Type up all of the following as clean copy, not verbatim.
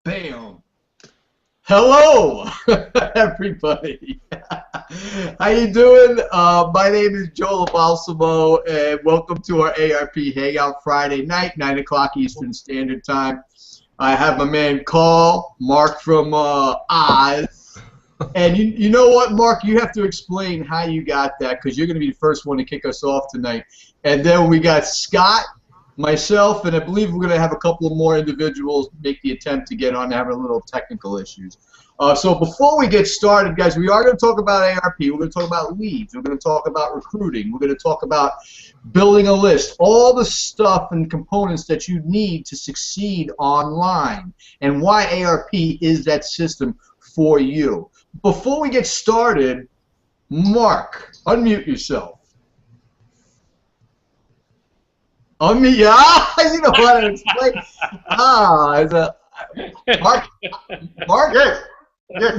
Bam. Hello, everybody. How you doing? My name is Joe Balsamo, and welcome to our ARP Hangout Friday night, 9 o'clock Eastern Standard Time. I have my man Mark from Oz. And you know what, Mark? You have to explain how you got that, because you're going to be the first one to kick us off tonight. And then we got Scott, myself, and I believe we're going to have a couple of more individuals make the attempt to get on, having a little technical issues. So before we get started, guys, we are going to talk about ARP. We're going to talk about leads. We're going to talk about recruiting. We're going to talk about building a list, all the stuff and components that you need to succeed online, and why ARP is that system for you. Before we get started, Mark, unmute yourself. Unmute, you know what to explain. Mark, yes.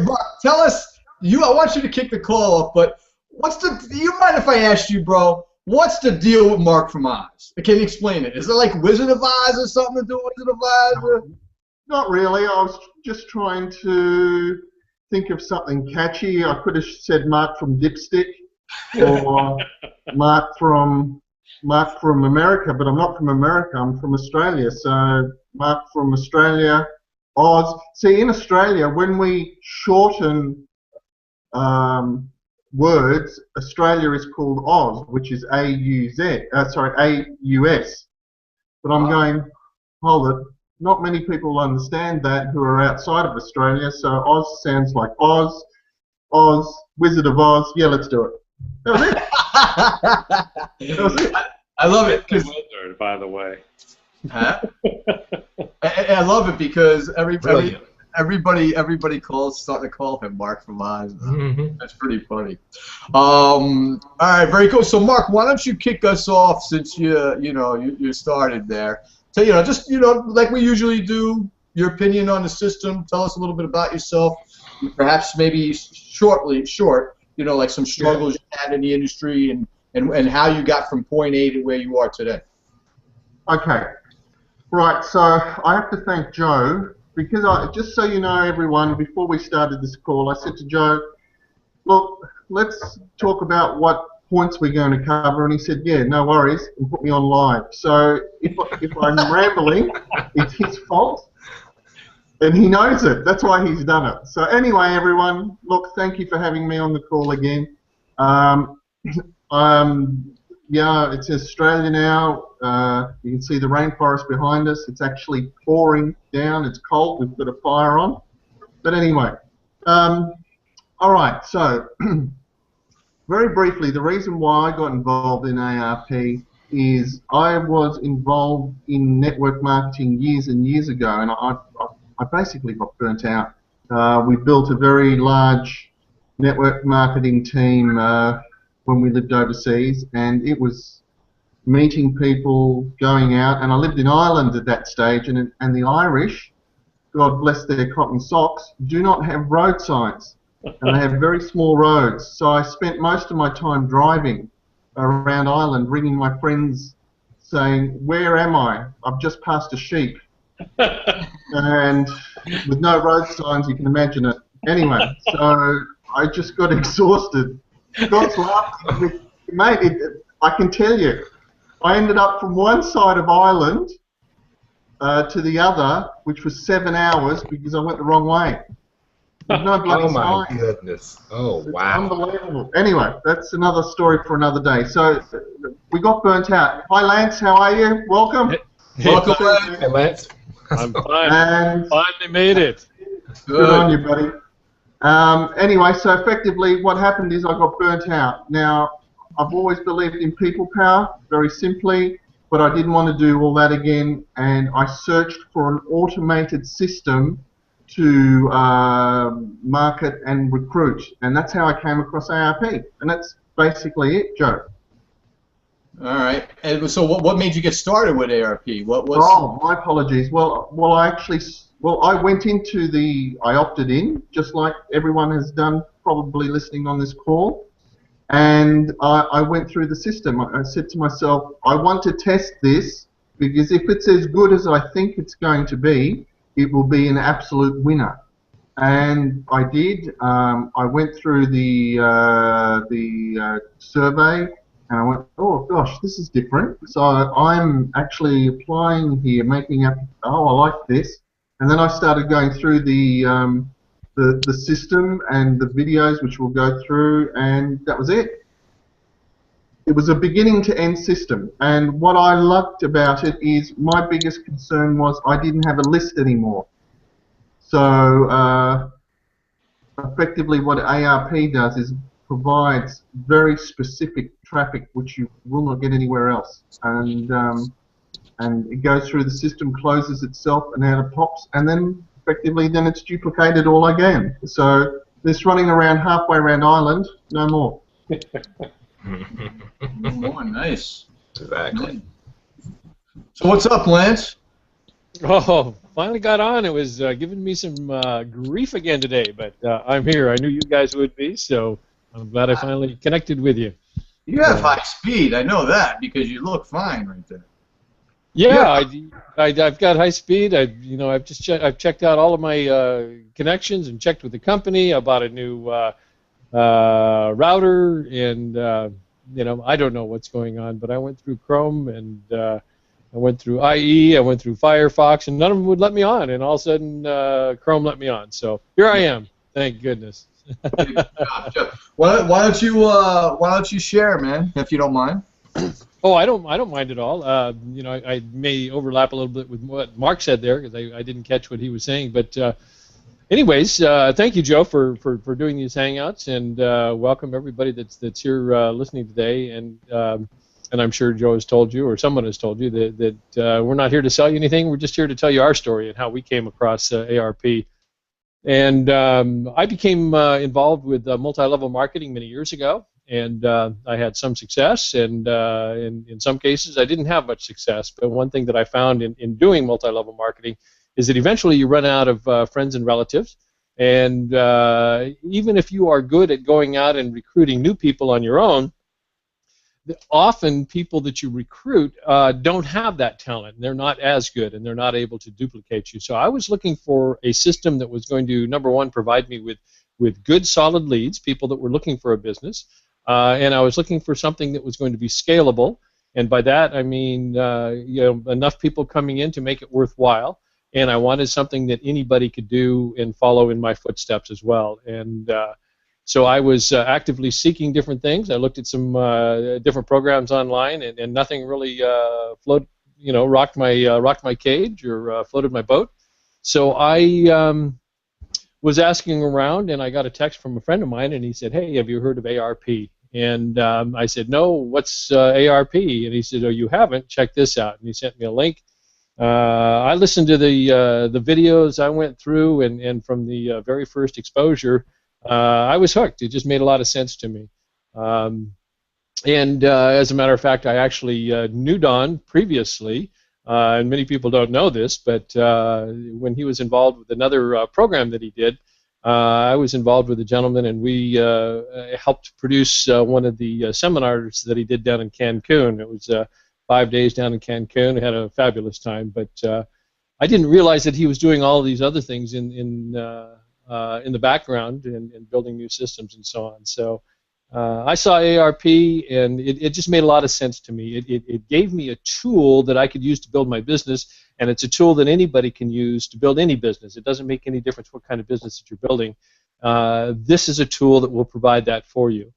Mark, tell us. I want you to kick the call off, but do you mind if I ask you, bro? What's the deal with Mark from Oz? Can you explain it? Is it like Wizard of Oz or something to do with Wizard of Oz? Or? Not really. I was just trying to think of something catchy. I could have said Mark from Dipstick or Mark from America, but I'm not from America. I'm from Australia. So Mark from Australia, Oz. See, in Australia, when we shorten words, Australia is called Oz, which is A-U-Z. A-U-S. But I'm going, hold it. Not many people understand that who are outside of Australia. So Oz sounds like Oz, Wizard of Oz. Yeah, let's do it. That was it. That was it. I love it. Wizard, by the way. Huh? I love it because everybody starting to call him Mark from Oz. Mm-hmm. That's pretty funny. All right, very cool. So Mark, why don't you kick us off since you started there? So just like we usually do, your opinion on the system. Tell us a little bit about yourself. Perhaps maybe short, like some struggles you had in the industry and how you got from point A to where you are today. Okay. Right, so I have to thank Joe because just so you know, everyone, before we started this call, I said to Joe, look, let's talk about what points we're going to cover, and he said, yeah, no worries, and put me on live. So if I'm rambling, it's his fault, and he knows it. That's why he's done it. So anyway, everyone, look, thank you for having me on the call again. Yeah, it's Australia now. You can see the rainforest behind us. It's actually pouring down. It's cold. We've got a fire on. But anyway, all right, so very briefly, the reason why I got involved in ARP is I was involved in network marketing years and years ago, and I basically got burnt out. We built a very large network marketing team when we lived overseas, and it was meeting people, going out, and I lived in Ireland at that stage, and the Irish, God bless their cotton socks, do not have road signs. And they have very small roads, so I spent most of my time driving around Ireland, ringing my friends, saying, "Where am I? I've just passed a sheep," and with no road signs, you can imagine it. Anyway, so I just got exhausted. Scott's laughing at me, mate. I can tell you, I ended up from one side of Ireland to the other, which was 7 hours because I went the wrong way. There's no bloody Oh my sign. goodness! Oh It's wow! unbelievable. Anyway, that's another story for another day. So we got burnt out. Hi Lance, how are you? Welcome. Welcome, Hey Lance. I'm fine. And Finally made it. good on you, buddy. Anyway, so effectively what happened is I got burnt out. Now, I've always believed in people power, very simply, but I didn't want to do all that again, and I searched for an automated system to market and recruit, and that's how I came across ARP, and that's basically it, Joe. All right. And so what made you get started with ARP? Oh, my apologies. Well, I went into I opted in, just like everyone has done, probably listening on this call, and I went through the system. I said to myself, I want to test this, because if it's as good as I think it's going to be, it will be an absolute winner. And I did. I went through the survey, and I went, oh gosh, this is different. So I'm actually applying here, making up. Oh, I like this. And then I started going through the system and the videos, which we'll go through, and that was it. It was a beginning to end system, and what I loved about it is my biggest concern was I didn't have a list anymore. So effectively what ARP does is provides very specific traffic which you will not get anywhere else, and it goes through the system, closes itself, and out it pops, and then effectively then it's duplicated all again. So this running around halfway around Ireland, no more. Oh, nice. Exactly. So what's up, Lance? Oh, finally got on. It was giving me some grief again today, but I'm here. I knew you guys would be, so I'm glad I finally connected with you. You have high speed. I know that because you look fine right there. Yeah, I've got high speed. I've checked out all of my connections and checked with the company. I bought a new router, and I don't know what's going on, but I went through Chrome, and I went through IE, I went through Firefox, and none of them would let me on, and all of a sudden Chrome let me on. So here I am. Thank goodness. Why don't you share, man, if you don't mind? Oh, I don't mind at all. I may overlap a little bit with what Mark said there because I didn't catch what he was saying, but anyways, thank you, Joe, for doing these hangouts, and welcome everybody that's here listening today. And I'm sure Joe has told you, or someone has told you, that we're not here to sell you anything. We're just here to tell you our story and how we came across ARP. And I became involved with multi-level marketing many years ago, and I had some success, and in some cases I didn't have much success. But one thing that I found in doing multi-level marketing is that eventually you run out of friends and relatives, and even if you are good at going out and recruiting new people on your own, often people that you recruit don't have that talent. They're not as good, and they're not able to duplicate you. So I was looking for a system that was going to, number one, provide me with good, solid leads, people that were looking for a business, and I was looking for something that was going to be scalable. And by that I mean enough people coming in to make it worthwhile. And I wanted something that anybody could do and follow in my footsteps as well. And so I was actively seeking different things. I looked at some different programs online, and nothing really rocked my cage or floated my boat. So I was asking around, and I got a text from a friend of mine, and he said, "Hey, have you heard of ARP?" And I said, "No, what's ARP?" And he said, "Oh, you haven't? Check this out." And he sent me a link. I listened to the videos I went through, and from the very first exposure, I was hooked. It just made a lot of sense to me. And as a matter of fact, I actually knew Don previously, and many people don't know this, but when he was involved with another program that he did, I was involved with a gentleman, and we helped produce one of the seminars that he did down in Cancun. It was 5 days down in Cancun. I had a fabulous time, but I didn't realize that he was doing all of these other things in the background and building new systems and so on. So I saw ARP, and it just made a lot of sense to me. It gave me a tool that I could use to build my business, and it's a tool that anybody can use to build any business. It doesn't make any difference what kind of business that you're building. This is a tool that will provide that for you.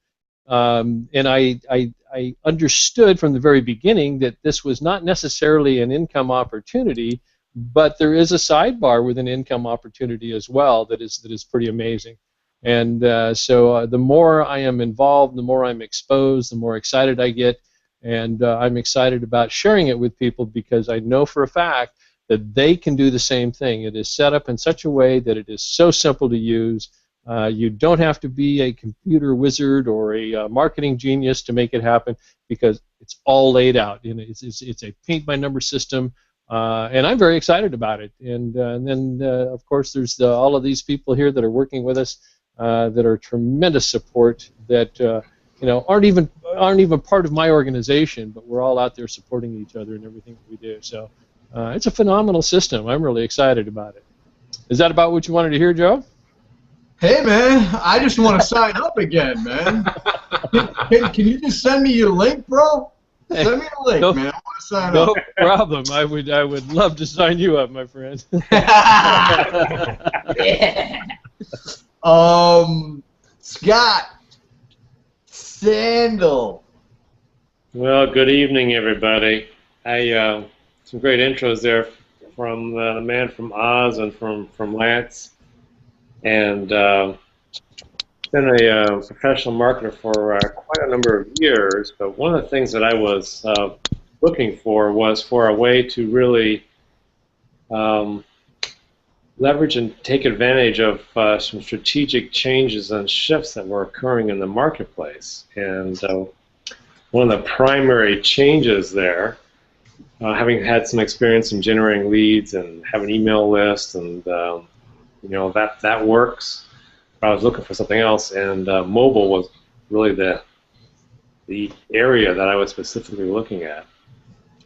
And I understood from the very beginning that this was not necessarily an income opportunity, but there is a sidebar with an income opportunity as well that is pretty amazing. And so the more I am involved, the more I'm exposed, the more excited I get, and I'm excited about sharing it with people because I know for a fact that they can do the same thing. It is set up in such a way that it is so simple to use. You don't have to be a computer wizard or a marketing genius to make it happen because it's all laid out. It's a paint-by-number system, and I'm very excited about it. And then, of course, there's all of these people here that are working with us that are tremendous support that aren't even part of my organization, but we're all out there supporting each other in everything that we do. So it's a phenomenal system. I'm really excited about it. Is that about what you wanted to hear, Joe? Hey, man, I just want to sign up again, man. Can you just send me your link, bro? Send me a link, man. I want to sign up. No problem. I would love to sign you up, my friend. Scott, Sandall. Well, good evening, everybody. Some great intros there from the man from Oz and from Lance. And been a professional marketer for quite a number of years. But one of the things that I was looking for was for a way to really leverage and take advantage of some strategic changes and shifts that were occurring in the marketplace. And one of the primary changes there, having had some experience in generating leads and have an email list, and you know, that works. I was looking for something else, and mobile was really the area that I was specifically looking at.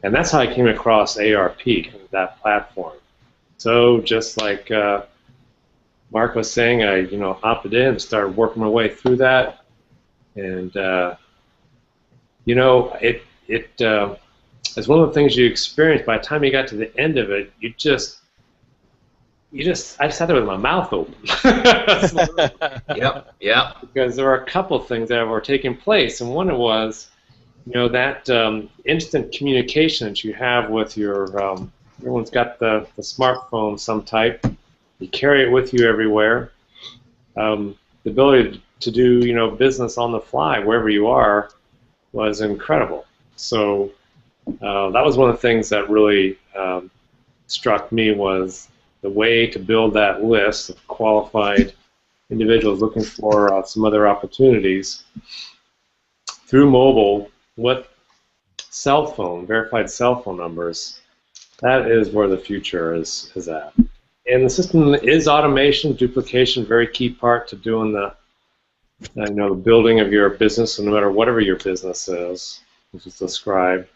And that's how I came across ARP, that platform. So just like Mark was saying, I opted in and started working my way through that, and it's one of the things you experience. By the time you got to the end of it, I just sat there with my mouth open. Yep. Because there were a couple of things that were taking place, and one was, that instant communication that you have with your, everyone's got the smartphone some type. You carry it with you everywhere. The ability to do, business on the fly wherever you are was incredible. So that was one of the things that really struck me, was the way to build that list of qualified individuals looking for some other opportunities through mobile with verified cell phone numbers. That is where the future is at. And the system is automation, duplication, very key part to doing the building of your business, no matter whatever your business is, which is described.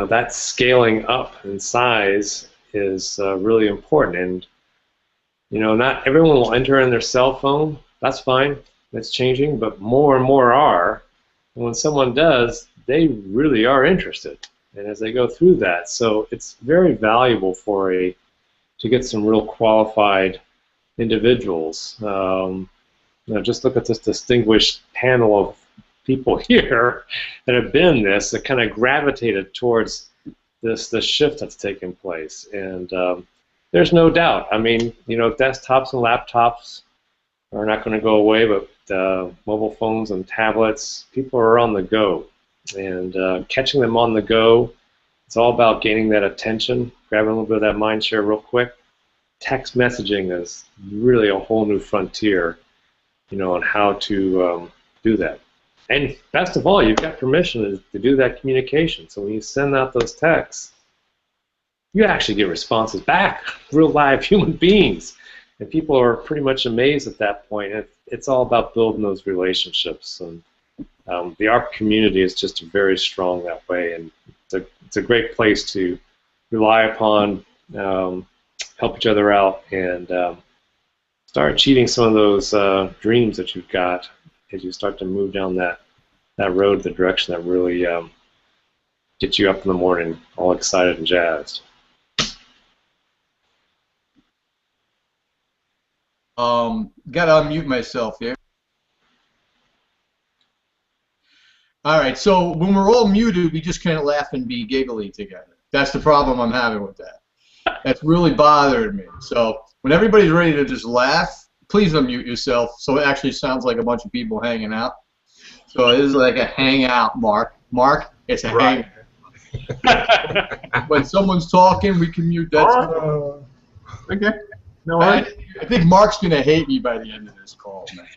That scaling up in size is really important, and not everyone will enter in their cell phone. That's fine, that's changing, but more and more are. And when someone does, they really are interested, and as they go through that, so it's very valuable to get some real qualified individuals. Just look at this distinguished panel of people here that have been this, that kind of gravitated towards the shift that's taken place. And there's no doubt. I mean, desktops and laptops are not going to go away, but mobile phones and tablets, people are on the go. And catching them on the go, it's all about gaining that attention, grabbing a little bit of that mind share real quick. Text messaging is really a whole new frontier, on how to do that. And best of all, you've got permission to do that communication. So when you send out those texts, you actually get responses back, real live human beings. And people are pretty much amazed at that point. It's all about building those relationships. And the ARP community is just very strong that way. And it's a great place to rely upon, help each other out, and start achieving some of those dreams that you've got as you start to move down that road, the direction that really gets you up in the morning all excited and jazzed. Gotta unmute myself here. All right, so when we're all muted, we just can't laugh and be giggly together. That's the problem I'm having with that. That's really bothering me. So when everybody's ready to just laugh, please unmute yourself so it actually sounds like a bunch of people hanging out. So it is like a hangout, Mark. Mark, it's a hangout. When someone's talking, we can mute that. Okay. No worries. I think Mark's going to hate me by the end of this call, man.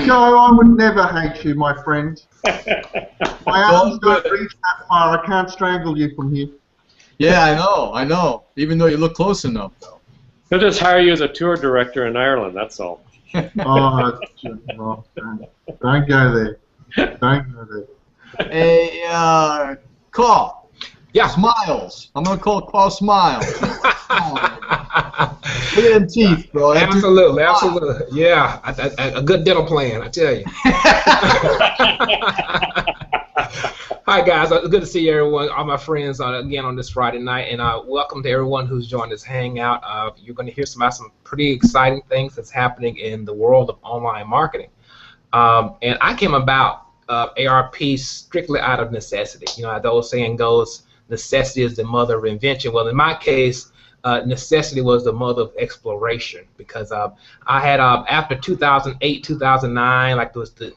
No, I would never hate you, my friend. My arms don't reach that far. I can't strangle you from here. Yeah, I know. Even though you look close enough, though. They'll just hire you as a tour director in Ireland, that's all. Oh, don't go there. Don't go there. Hey, call. Yeah. Smiles. I'm going to call Smiles. Look at them teeth, bro. Absolutely, absolutely. Yeah, a good dental plan, I tell you. Hi guys, good to see everyone, all my friends again on this Friday night, and welcome to everyone who's joined this hangout. You're going to hear about some pretty exciting things that's happening in the world of online marketing. And I came about ARP strictly out of necessity. You know, the old saying goes, necessity is the mother of invention. Well, in my case, necessity was the mother of exploration, because I had after 2008, 2009, like the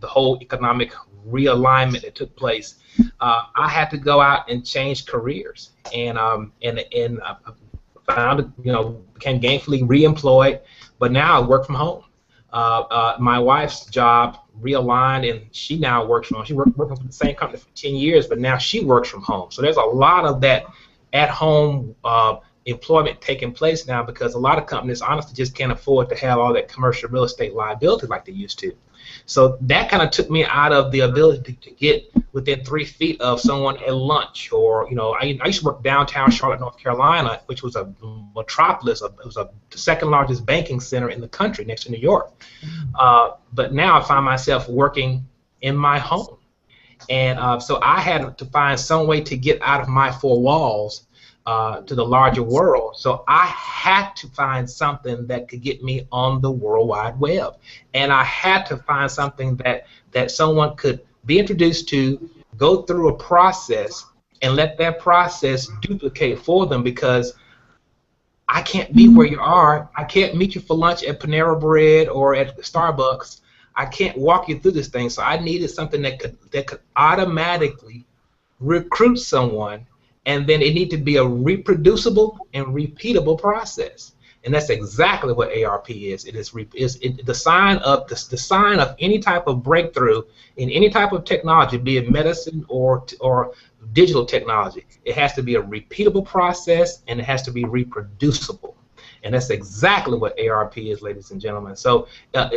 whole economic realignment that took place, I had to go out and change careers, and found, you know, became gainfully reemployed, but now I work from home. My wife's job realigned, and she now works from home. She working for the same company for 10 years, but now she works from home. So there's a lot of that at-home employment taking place now, because a lot of companies honestly just can't afford to have all that commercial real estate liability like they used to. So that kind of took me out of the ability to get within 3 feet of someone at lunch, or, you know, I used to work downtown Charlotte, North Carolina, which was a metropolis. It was the second largest banking center in the country, next to New York. But now I find myself working in my home, and so I had to find some way to get out of my 4 walls to the larger world. So I had to find something that could get me on the World Wide Web, and I had to find something that someone could be introduced to, go through a process, and let that process duplicate for them, because I can't be where you are. I can't meet you for lunch at Panera Bread or at Starbucks. I can't walk you through this thing. So I needed something that could automatically recruit someone, and then it needed to be a reproducible and repeatable process. And that's exactly what ARP is. It is the sign of any type of breakthrough in any type of technology, be it medicine or digital technology. It has to be a repeatable process, and it has to be reproducible. And that's exactly what ARP is, ladies and gentlemen. So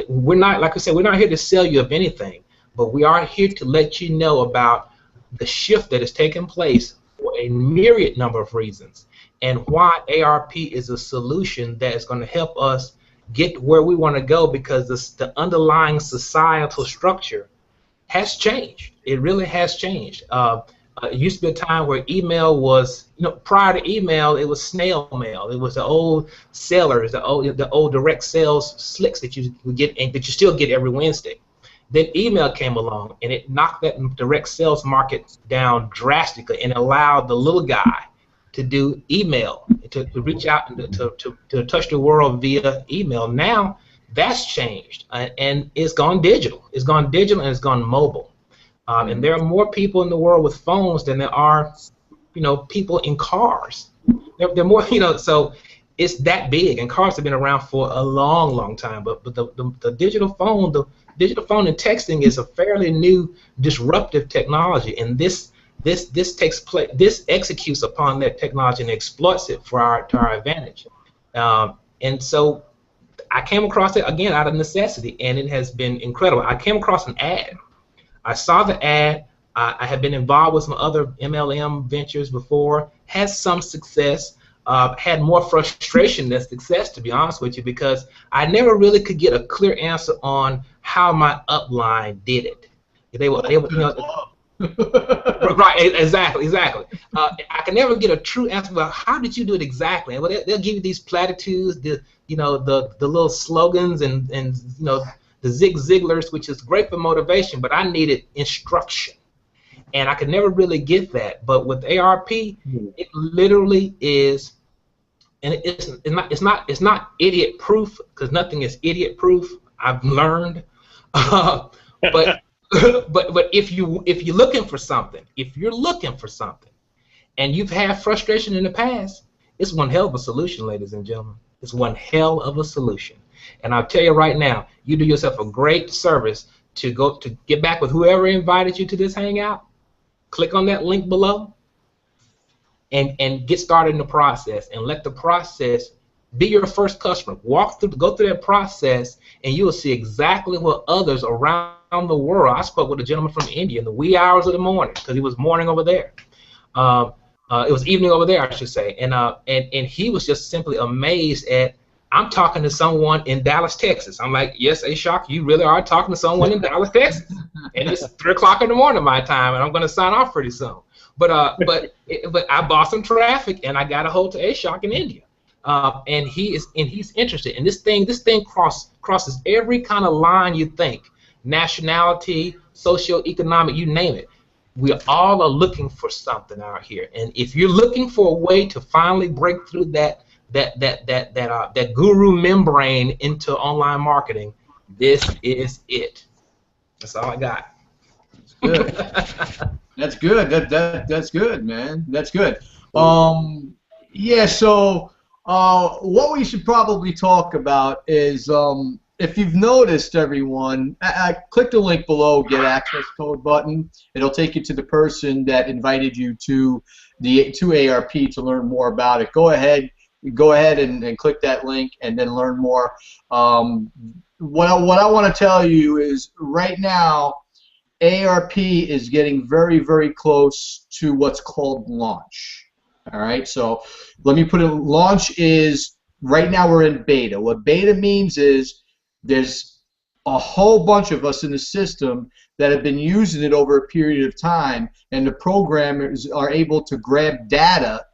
we're not, like I said, we're not here to sell you of anything, but we are here to let you know about the shift that has taken place for a myriad number of reasons, and why ARP is a solution that is going to help us get where we want to go, because the underlying societal structure has changed. It really has changed. It used to be a time where email was, you know, prior to email, it was snail mail. It was the old sellers, the old direct sales slicks that you would get, and that you still get every Wednesday. Then email came along, and it knocked that direct sales market down drastically, and allowed the little guy to do email, to reach out and to touch the world via email. Now that's changed, and it's gone digital. It's gone digital, and it's gone mobile. And there are more people in the world with phones than there are, you know, people in cars. There are more, you know, so it's that big. And cars have been around for a long, long time. But the digital phone, and texting is a fairly new disruptive technology, and this takes place. This executes upon that technology and exploits it to our advantage. And so I came across it again out of necessity, and it has been incredible. I came across an ad. I saw the ad. I had been involved with some other MLM ventures before, had some success, had more frustration than success, to be honest with you, because I never really could get a clear answer on how my upline did it. They were, you know, right, exactly. I can never get a true answer about how did you do it exactly. And they'll give you these platitudes, the little slogans, and you know, the Zig Ziglars, which is great for motivation, but I needed instruction, and I could never really get that. But with ARP, it literally is, and it's not idiot proof, because nothing is idiot proof. I've learned, but if you're looking for something, and you've had frustration in the past, it's one hell of a solution, ladies and gentlemen. It's one hell of a solution. And I'll tell you right now, you do yourself a great service to get back with whoever invited you to this hangout. Click on that link below, and get started in the process, and let the process be your first customer. Go through that process, and you will see exactly what others around the world. I spoke with a gentleman from India in the wee hours of the morning, because he was morning over there. It was evening over there, I should say, and he was just simply amazed at. I'm talking to someone in Dallas, Texas. I'm like, yes, Ashok, you really are talking to someone in Dallas, Texas, and it's 3 o'clock in the morning my time, and I'm going to sign off pretty soon. But I bought some traffic, and I got a hold to Ashok in India, and he's interested. And this thing crosses every kind of line you think, nationality, socioeconomic, you name it. We all are looking for something out here, and if you're looking for a way to finally break through that guru membrane into online marketing, this is it. That's all I got. Good. That's good. That's good, man. That's good. Yeah. So what we should probably talk about is if you've noticed, everyone, click the link below, get access code button. It'll take you to the person that invited you to ARP to learn more about it. Go ahead and click that link and then learn more. What I want to tell you is right now, ARP is getting very, very close to what's called launch. All right, so let me put it. Launch is right now we're in beta. What beta means is there's a whole bunch of us in the system that have been using it over a period of time, and the programmers are able to grab data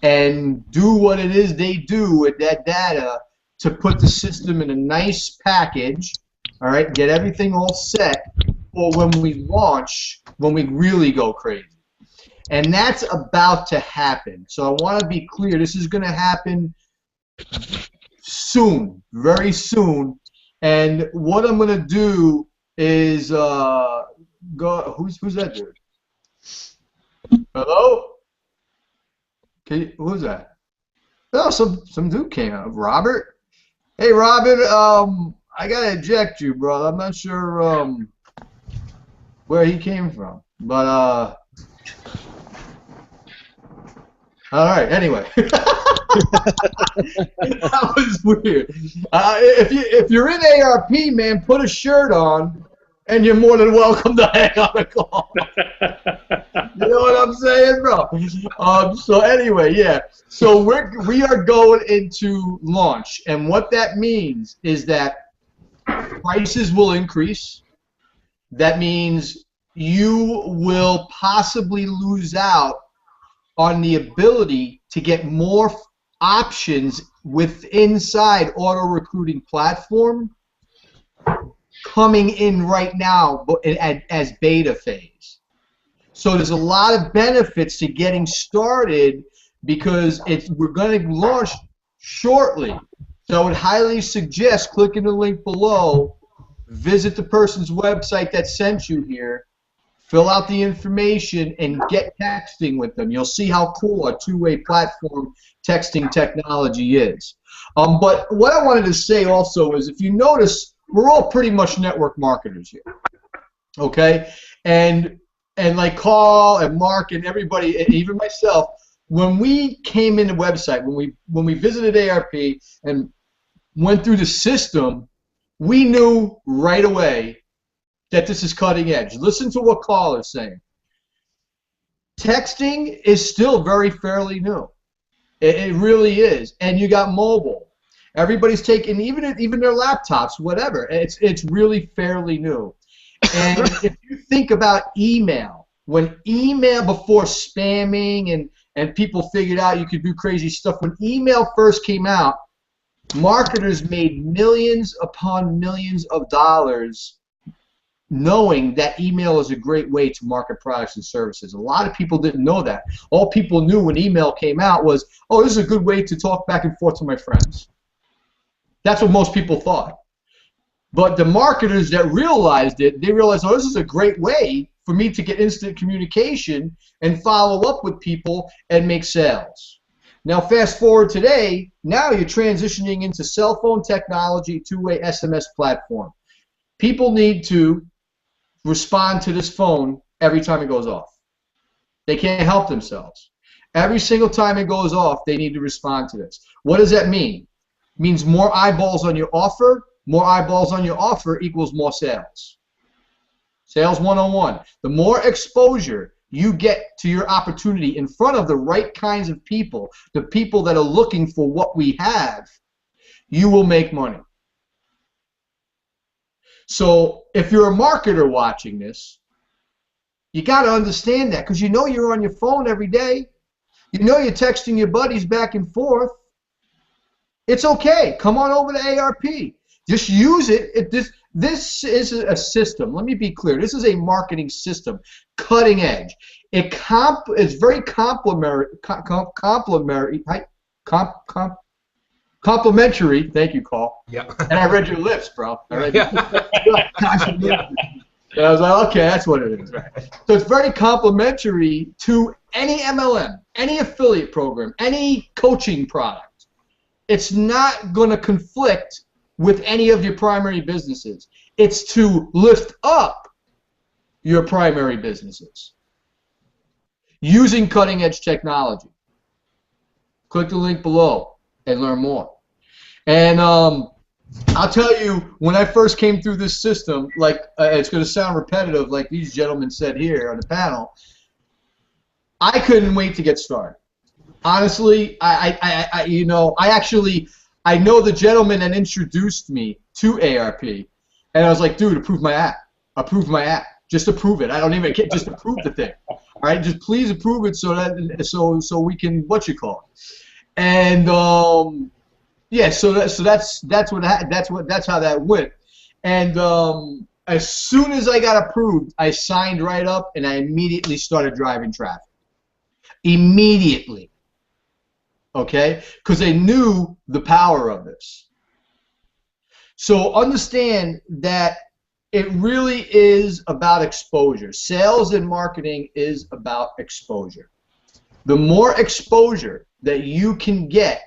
and do what it is they do with that data to put the system in a nice package, all right, get everything all set for when we launch, when we really go crazy. And that's about to happen. So I want to be clear, this is going to happen soon, very soon. And what I'm going to do is go. Who's that dude? Hello? Who's that? Oh, some dude came out. Robert? Hey, Robert. I gotta eject you, brother. I'm not sure where he came from, but all right. Anyway, that was weird. If you're in ARP, man, put a shirt on, and you're more than welcome to hang on the call. You know what I'm saying, bro? So anyway, yeah. So we are going into launch, and what that means is that prices will increase. That means you will possibly lose out on the ability to get more options inside auto recruiting platform coming in right now as beta phase. So there's a lot of benefits to getting started because we're going to launch shortly. So I would highly suggest clicking the link below, visit the person's website that sent you here, fill out the information, and get texting with them. You'll see how cool a two-way platform texting technology is. But what I wanted to say also is, if you notice, we're all pretty much network marketers here, okay? And like Carl and Mark and everybody, and even myself, when we came in the website, when we visited ARP and went through the system, we knew right away that this is cutting edge. Listen to what Carl is saying. Texting is still very fairly new. It really is. And you got mobile. Everybody's taking even their laptops, whatever. It's really fairly new. And if you think about email, when email before spamming and people figured out you could do crazy stuff, when email first came out, marketers made millions upon millions of dollars knowing that email is a great way to market products and services. A lot of people didn't know that. All people knew when email came out was, oh, this is a good way to talk back and forth to my friends. That's what most people thought. But the marketers that realized it, they realized, oh, this is a great way for me to get instant communication and follow up with people and make sales. Now, fast forward today, now you're transitioning into cell phone technology, two-way SMS platform. People need to respond to this phone every time it goes off. They can't help themselves. Every single time it goes off, they need to respond to this. What does that mean? It means more eyeballs on your offer. More eyeballs on your offer equals more sales. Sales 101. The more exposure you get to your opportunity in front of the right kinds of people, the people that are looking for what we have, you will make money. So if you're a marketer watching this, you got to understand that, because you know you're on your phone every day. You know you're texting your buddies back and forth. It's okay. Come on over to ARP. Just use it. This is a system. Let me be clear. This is a marketing system, cutting edge. It's very complimentary. Thank you, Carl. Yeah. And I read your lips, bro. I read Yeah. yeah. And I was like, okay, that's what it is. So it's very complimentary to any MLM, any affiliate program, any coaching product. It's not going to conflict with any of your primary businesses. It's to lift up your primary businesses using cutting-edge technology. Click the link below and learn more. And I'll tell you, when I first came through this system, like it's going to sound repetitive, like these gentlemen said here on the panel, I couldn't wait to get started. Honestly, I know the gentleman that introduced me to ARP, and I was like, dude, approve my app. Approve my app. Just approve it. I don't even care. Just approve the thing. All right, just please approve it so we can And yeah, so that's how that went. And as soon as I got approved, I signed right up, and I immediately started driving traffic. Immediately. Okay? Because they knew the power of this. So understand that it really is about exposure. Sales and marketing is about exposure. The more exposure that you can get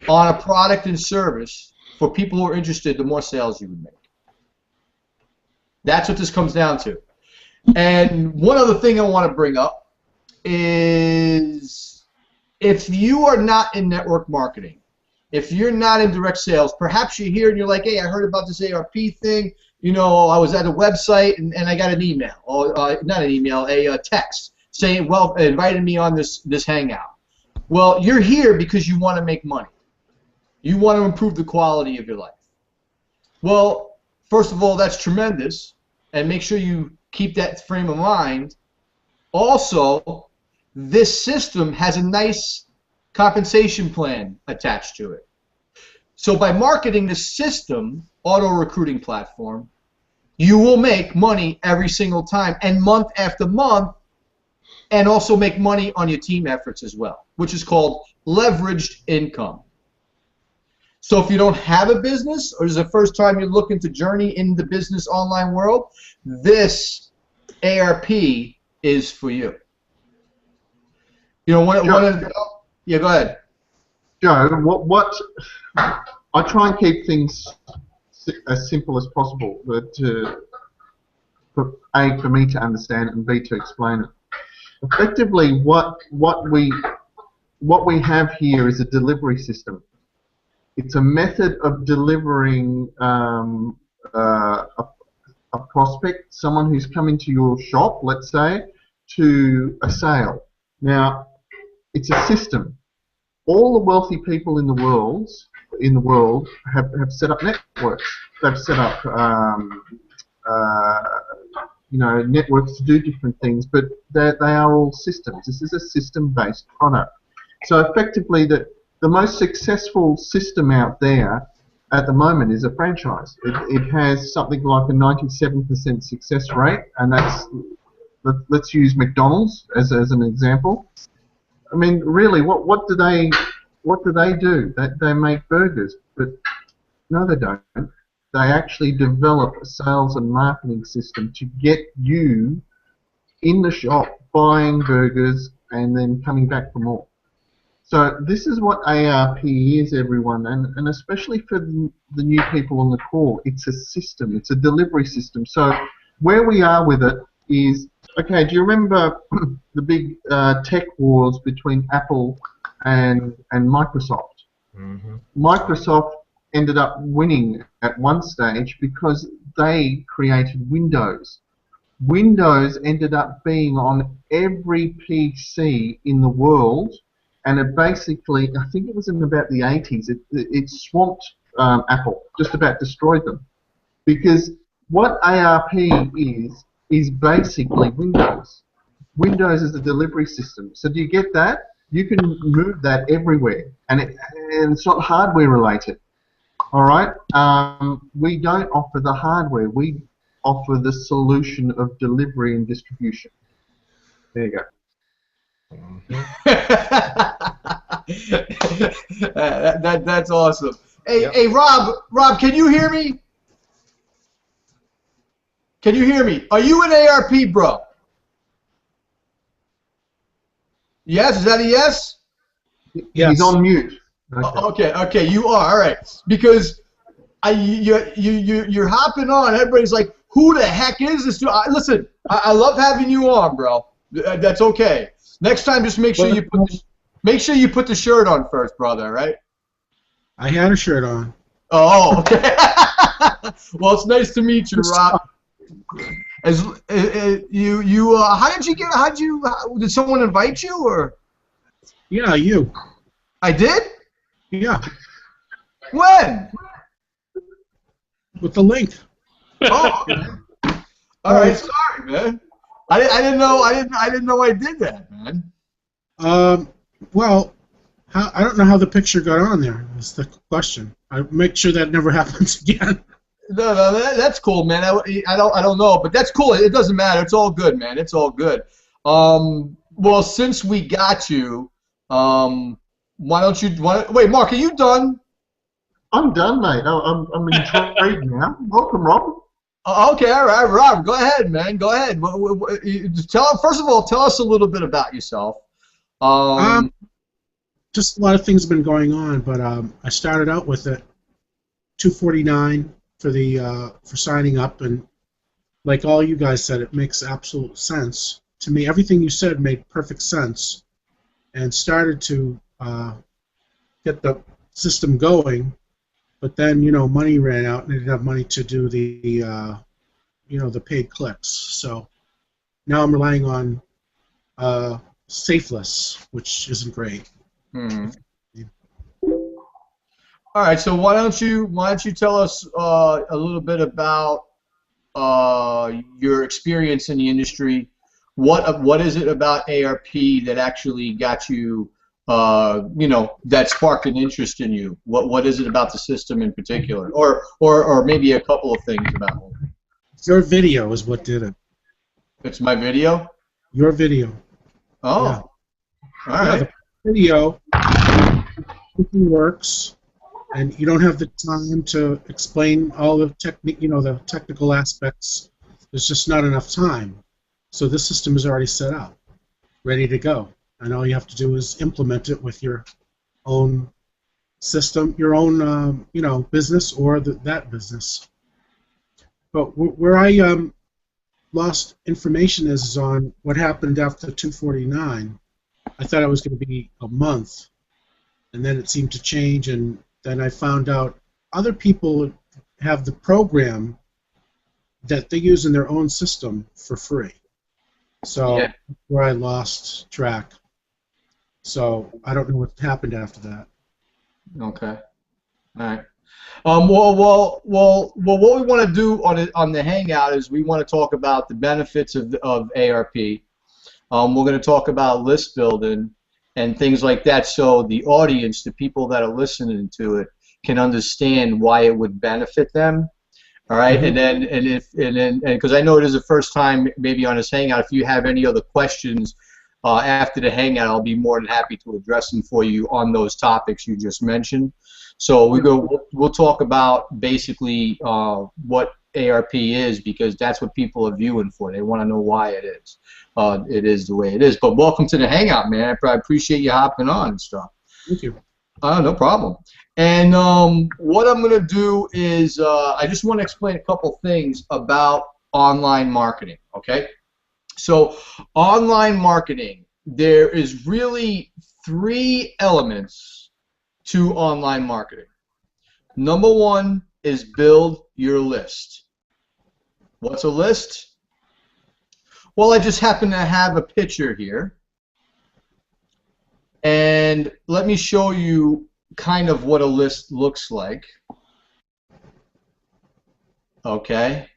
on a product and service for people who are interested, the more sales you would make. That's what this comes down to. And one other thing I want to bring up is, if you are not in network marketing, if you're not in direct sales, perhaps you're here and you're like, hey, I heard about this ARP thing. You know, I was at a website and I got an email, or not an email, a text saying, well, invited me on this hangout. Well, you're here because you want to make money. You want to improve the quality of your life. Well, first of all, that's tremendous, and make sure you keep that frame of mind. Also, this system has a nice compensation plan attached to it. So by marketing the system, auto recruiting platform, you will make money every single time, and month after month, and also make money on your team efforts as well, which is called leveraged income. So if you don't have a business, or is the first time you're looking to journey in the business online world, this ARP is for you. You know, yeah, go ahead. Joe, what I try and keep things as simple as possible, but for A, for me to understand it, and B, to explain it. Effectively, what we have here is a delivery system. It's a method of delivering a prospect, someone who's come into your shop, let's say, to a sale. Now, it's a system. All the wealthy people in the world have set up networks. They've set up networks to do different things, but they are all systems. This is a system-based product. So effectively, the most successful system out there at the moment is a franchise. It has something like a 97% success rate, and let's use McDonald's as an example. I mean, really, what do they do? They make burgers, but no, they don't. They actually develop a sales and marketing system to get you in the shop buying burgers and then coming back for more. So this is what ARP is, everyone, and especially for the new people on the call, it's a system, it's a delivery system. So where we are with it is, okay, do you remember the big tech wars between Apple and Microsoft? Mm-hmm. Microsoft ended up winning at one stage because they created Windows. Windows ended up being on every PC in the world, and it basically, I think it was in about the 80s, it swamped Apple, just about destroyed them. Because what ARP is basically Windows. Windows is a delivery system. So do you get that? You can move that everywhere, and it's not hardware related. All right. We don't offer the hardware. We offer the solution of delivery and distribution. There you go. That's awesome. Hey, Yep. hey, Rob, can you hear me? Can you hear me? Are you an ARP, bro? Yes, is that a yes? Yes. He's on mute. Okay. Okay, you are, all right. Because you're hopping on. Everybody's like, who the heck is this dude? Listen, I love having you on, bro. That's okay. Next time, just make sure you put the shirt on first, brother. Right? I had a shirt on. Oh, okay. Well, it's nice to meet you, Rob. As did someone invite you or? Yeah, you. I did? Yeah, When? with the link. Oh, okay. All right. Sorry, man. I didn't know I did that, man. Well, I don't know how the picture got on there. That's the question. I make sure that never happens again. No, that's cool, man. I don't know, but that's cool. It doesn't matter. It's all good, man. It's all good. Well, since we got you, why don't you? Wait, Mark, are you done? I'm done, mate. I'm intrigued now. Welcome, Rob. Okay, all right, Rob. Go ahead, man. Go ahead. First of all, tell us a little bit about yourself. Just a lot of things have been going on, but I started out with it $249 for signing up, and like all you guys said, it makes absolute sense to me. Everything you said made perfect sense, and started to get the system going. But then, money ran out, and I didn't have money to do the paid clicks. So now I'm relying on Safeless, which isn't great. Hmm. All right. So why don't you tell us a little bit about your experience in the industry? What is it about ARP that actually got you? That sparked an interest in you. What is it about the system in particular, or maybe a couple of things about it? Your video is what did it. It's my video. Your video. Oh, Yeah. all right. Yeah, the video works, and you don't have the time to explain all the the technical aspects. There's just not enough time. So this system is already set up, ready to go. And all you have to do is implement it with your own system, your own, business or that business. But where I lost information is on what happened after 249. I thought it was going to be a month, and then it seemed to change, and then I found out other people have the program that they use in their own system for free. So Yeah. where I lost track. So I don't know what happened after that. Okay. All right. Well, what we want to do on the Hangout is we want to talk about the benefits of ARP. We're going to talk about list building and things like that, so the audience, the people that are listening to it, can understand why it would benefit them. All right, Mm-hmm. and because I know it is the first time maybe on this Hangout. If you have any other questions after the Hangout, I'll be more than happy to address them for you on those topics you just mentioned. So we'll talk about basically what ARP is, because that's what people are viewing for. They want to know why it is. It is the way it is. But welcome to the Hangout, man. I appreciate you hopping on and stuff. Thank you. No problem. And what I'm going to do is I just want to explain a couple things about online marketing, okay? So online marketing, there is really 3 elements to online marketing. Number 1 is build your list. What's a list? Well, I just happen to have a picture here. And let me show you kind of what a list looks like. Okay.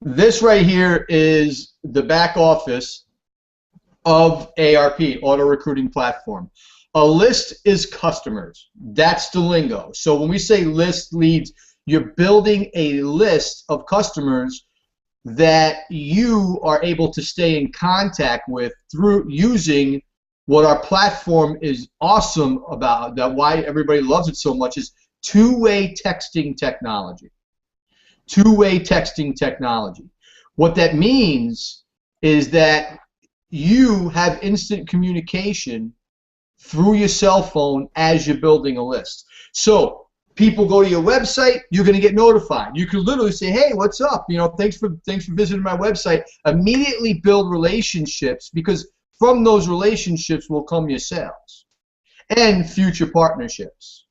This right here is the back office of ARP, Auto Recruiting Platform. A list is customers. That's the lingo. So when we say list leads, you're building a list of customers that you are able to stay in contact with through using what our platform is awesome about, that why everybody loves it so much, is two-way texting technology. Two-way texting technology. What that means is that you have instant communication through your cell phone as you're building a list. So people go to your website, you're going to get notified. You can literally say, hey, what's up? You know, thanks for visiting my website. Immediately build relationships, because from those relationships will come your sales and future partnerships.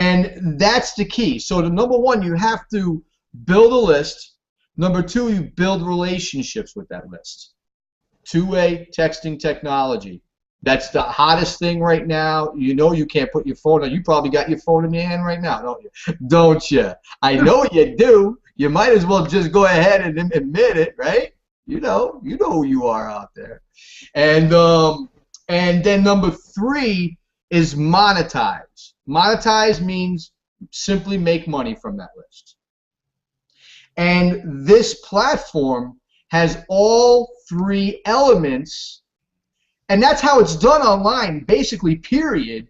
And that's the key. So the number one, you have to build a list. Number two, you build relationships with that list. Two-way texting technology. That's the hottest thing right now. You know you can't put your phone on. You probably got your phone in your hand right now, don't you? Don't you? I know you do. You might as well just go ahead and admit it, right? You know who you are out there. And then number three is monetize. Monetize means simply make money from that list. And this platform has all three elements, and that's how it's done online, basically, period.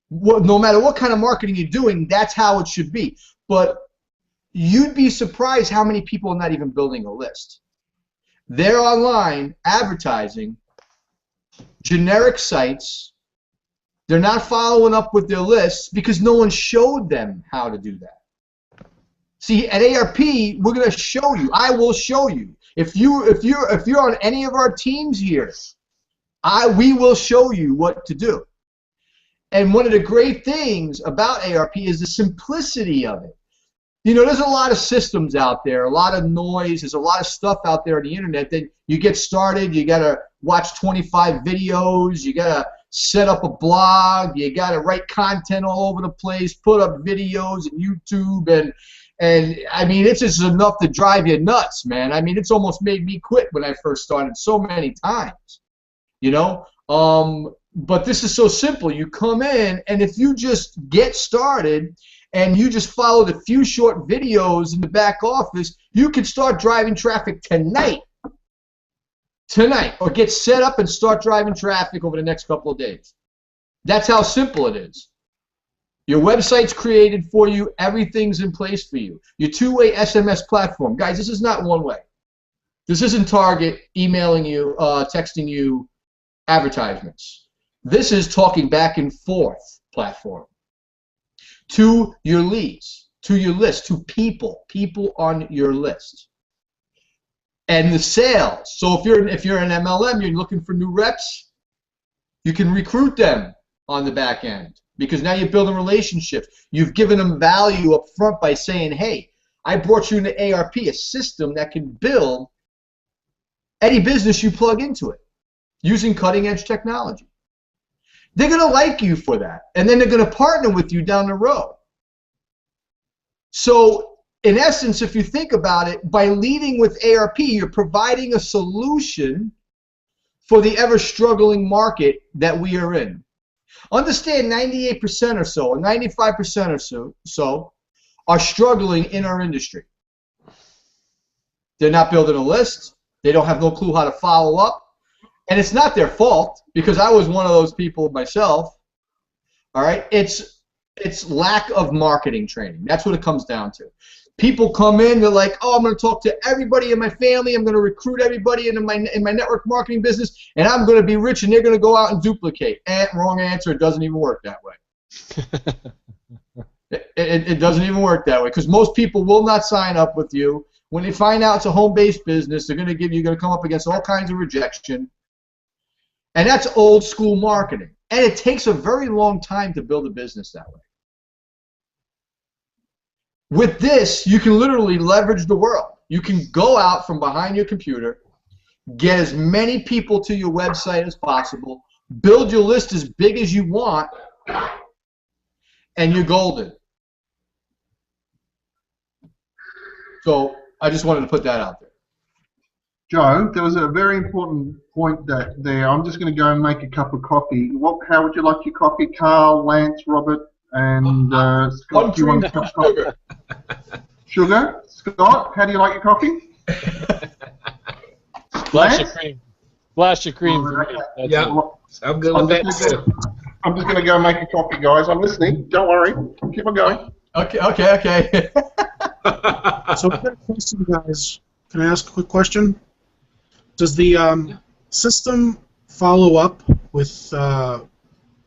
No matter what kind of marketing you're doing, that's how it should be. But you'd be surprised how many people are not even building a list. They're online advertising, generic sites. They're not following up with their lists because no one showed them how to do that. See, at ARP, we're going to show you. I will show you. If you're on any of our teams here, we will show you what to do. And one of the great things about ARP is the simplicity of it. You know, there's a lot of systems out there, a lot of noise, there's a lot of stuff out there on the internet that you get started, you got to watch 25 videos, you got to set up a blog, you got to write content all over the place, put up videos on YouTube, and I mean, it's just enough to drive you nuts, man. I mean, it's almost made me quit when I first started so many times, you know? But this is so simple. You come in, and if you just get started and you just follow the few short videos in the back office, you can start driving traffic tonight, or get set up and start driving traffic over the next couple of days. That's how simple it is. Your website's created for you. Everything's in place for you. Your two-way SMS platform. Guys, this is not one way. This isn't Target emailing you, texting you advertisements. This is talking back and forth platform to your leads, to your list, to people on your list. And the sales. So if you're an MLM, you're looking for new reps, you can recruit them on the back end, because now you're building relationships. You've given them value up front by saying, hey, I brought you into ARP, a system that can build any business you plug into it using cutting-edge technology. They're going to like you for that, and then they're going to partner with you down the road. So in essence, if you think about it, by leading with ARP, you're providing a solution for the ever-struggling market that we are in. Understand 98% or so, or 95% or so are struggling in our industry. They're not building a list. They don't have no clue how to follow up. And it's not their fault, because I was one of those people myself. All right? It's lack of marketing training. That's what it comes down to. People come in, they're like, oh, I'm going to talk to everybody in my family. I'm going to recruit everybody in my network marketing business, and I'm going to be rich, and they're going to go out and duplicate. Wrong answer. It doesn't even work that way. It doesn't even work that way, because most people will not sign up with you. When they find out it's a home-based business, you're going to come up against all kinds of rejection. And that's old school marketing. And it takes a very long time to build a business that way. With this, you can literally leverage the world. you can go out from behind your computer, get as many people to your website as possible, build your list as big as you want, and you're golden. So I just wanted to put that out there. Joe, there was a very important point there. I'm just going to go and make a cup of coffee. How would you like your coffee, Carl, Lance, Robert, and Scott? Do you want a cup of coffee? Sugar? Scott, how do you like your coffee? Splash of cream. Splash of cream for me. That's Yeah, it. I'm good with that too. I'm just going to go and make a coffee, guys. I'm listening. Don't worry. Keep on going. Okay. So I've got a question, guys. Can I ask a quick question? Does the system follow up with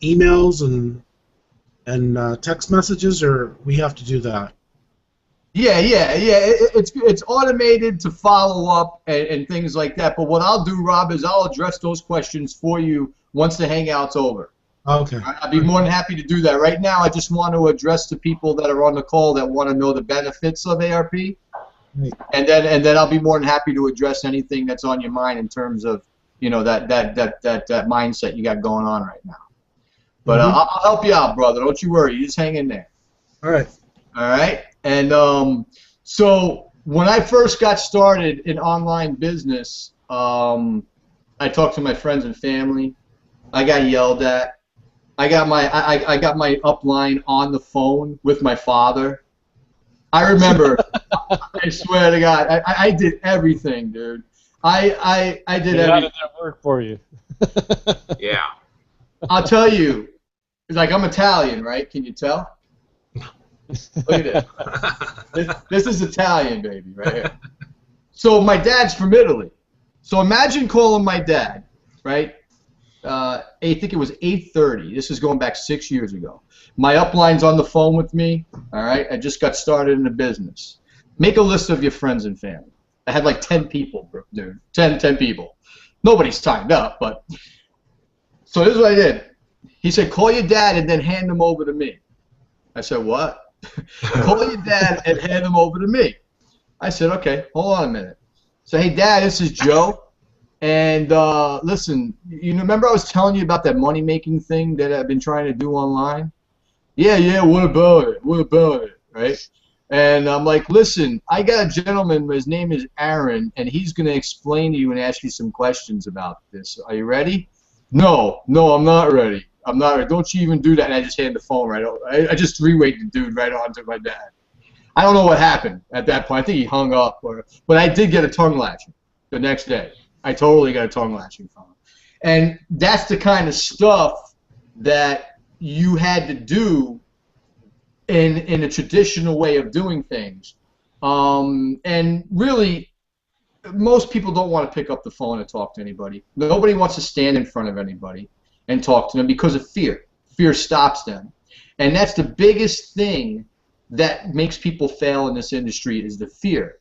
emails and text messages, or we have to do that? Yeah. It's automated to follow up and things like that. But what I'll do, Rob, is I'll address those questions for you once the hangout's over. Okay. I'd be more than happy to do that. Right now, I just want to address the people that are on the call that want to know the benefits of ARP. Right. And then I'll be more than happy to address anything that's on your mind in terms of that mindset you got going on right now. But I'll help you out, brother. Don't you worry. You just hang in there. All right. All right. And so when I first got started in online business, I talked to my friends and family. I got yelled at. I got my upline on the phone with my father. I remember. I swear to God, I did everything, dude. I did everything. How did that work for you? Yeah. I'll tell you, it's like I'm Italian, right? Can you tell? Look at this. This is Italian, baby, right here. So my dad's from Italy. So imagine calling my dad, right? I think it was 8:30. This is going back 6 years ago. My upline's on the phone with me. All right, I just got started in the business. Make a list of your friends and family. I had like 10 people, dude. 10 people. Nobody's signed up, but so this is what I did. He said, call your dad and then hand them over to me. I said, what? Call your dad and hand them over to me. I said, okay, hold on a minute. So, hey, Dad, this is Joe. And listen, you remember I was telling you about that money-making thing that I've been trying to do online? Yeah, what about it, right? And I'm like, listen, I got a gentleman, his name is Aaron, and he's going to explain to you and ask you some questions about this. Are you ready? No, I'm not ready. I'm not ready. Don't you even do that. And I just hand the phone right over. I just three-wayed the dude right on to my dad. I don't know what happened at that point. I think he hung up. But I did get a tongue lashing the next day. I totally got a tongue lashing from him. And that's the kind of stuff that you had to do in a traditional way of doing things. And really, most people don't want to pick up the phone and talk to anybody. Nobody wants to stand in front of anybody and talk to them because of fear. Fear stops them. And that's the biggest thing that makes people fail in this industry is the fear.